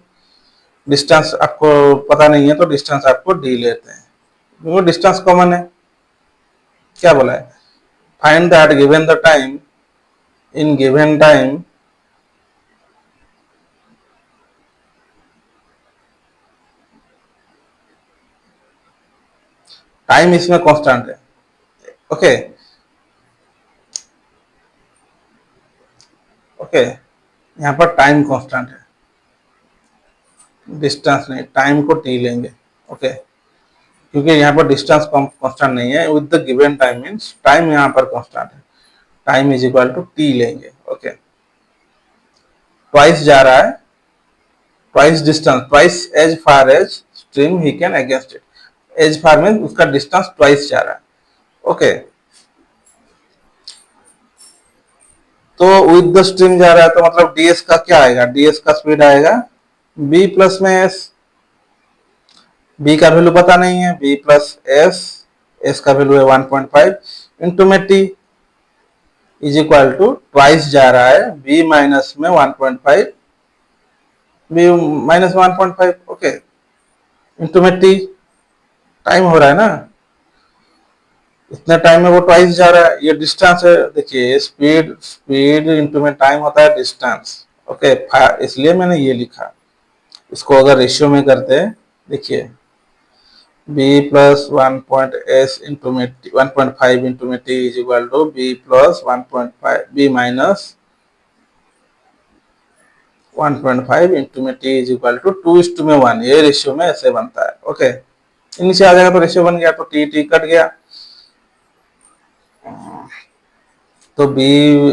डिस्टेंस आपको पता नहीं है तो डिस्टेंस आपको डी लेते हैं, वो डिस्टेंस कॉमन है। क्या बोला है, find that given the time, in given time time इसमें कांस्टेंट है। ओके, ओके, यहाँ पर टाइम कांस्टेंट है, डिस्टेंस नहीं, टाइम को टी लेंगे। ओके, क्योंकि यहाँ पर डिस्टेंस कांस्टेंट नहीं है, with the given time means time यहाँ पर कांस्टेंट है, time is equal to T लेंगे। ओके, ट्वाइस जा रहा है, twice distance, twice as far as stream he can against it, as far mean उसका डिस्टेंस ट्वाइस जा रहा है। ओके, तो विद द स्ट्रीम जा रहा है तो मतलब डीएस का क्या आएगा, डीएस का स्पीड आएगा बी प्लस में एस, बी का वैल्यू पता नहीं है, बी प्लस एस एस का वैल्यू है 1.5 इंटू में T is equal to twice जा रहा है बी माइनस में 1.5 बी माइनस 1.5 ओके इंटू में टी टाइम हो रहा है ना इतने टाइम में वो ट्वाइस जा रहा है ये डिस्टेंस है देखिए स्पीड स्पीड इंटू में टाइम होता है डिस्टेंस ओके इसलिए मैंने ये लिखा इसको अगर रेशियो में करते हैं देखिए b plus 1.s into में 1.5 into में t is equal to b plus 1.5 b minus 1.5 into में t is equal to 2 में 1 ये रेशियो में ऐसे बनता है ओके नीचे आ जाएगा तो रेशियो बन गया तो t t कट गया तो b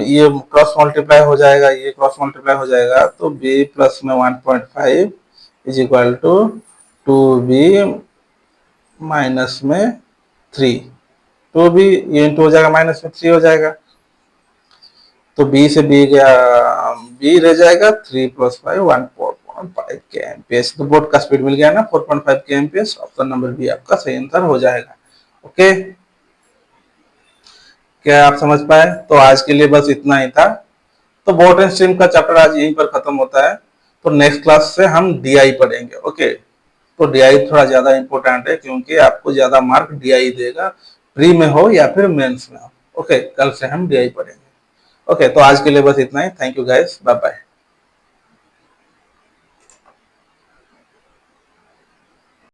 ये क्रॉस मल्टीप्लाई हो जाएगा ये क्रॉस मल्टीप्लाई हो जाएगा तो b प्लस में 1.5 is equal to 2b minus में 3 तो भी ये इंटू हो जाएगा माइनस में 3 हो जाएगा तो b से b गया b रह जाएगा 3 प्लस 5 1.5 के एमपीएस तो बोर्ड का स्पीड मिल गया ना 4.5 के एमपीएस ऑप्शन नंबर बी आपका सही आंसर हो जाएगा ओके क्या आप समझ पाए तो आज के लिए बस इतना ही था तो बोट एंड स्ट्रीम का चैप्टर आज यहीं पर खत्म होता है तो नेक्स्ट क्लास से हम डीआई पढ़ेंगे ओके तो डीआई थोड़ा ज्यादा इंपॉर्टेंट है क्योंकि आपको ज्यादा मार्क डीआई देगा प्री में हो या फिर मेंस में हो ओके कल से हम डीआई पढ़ेंगे ओके तो आज के लिए बस इतना ही thank you guys bye bye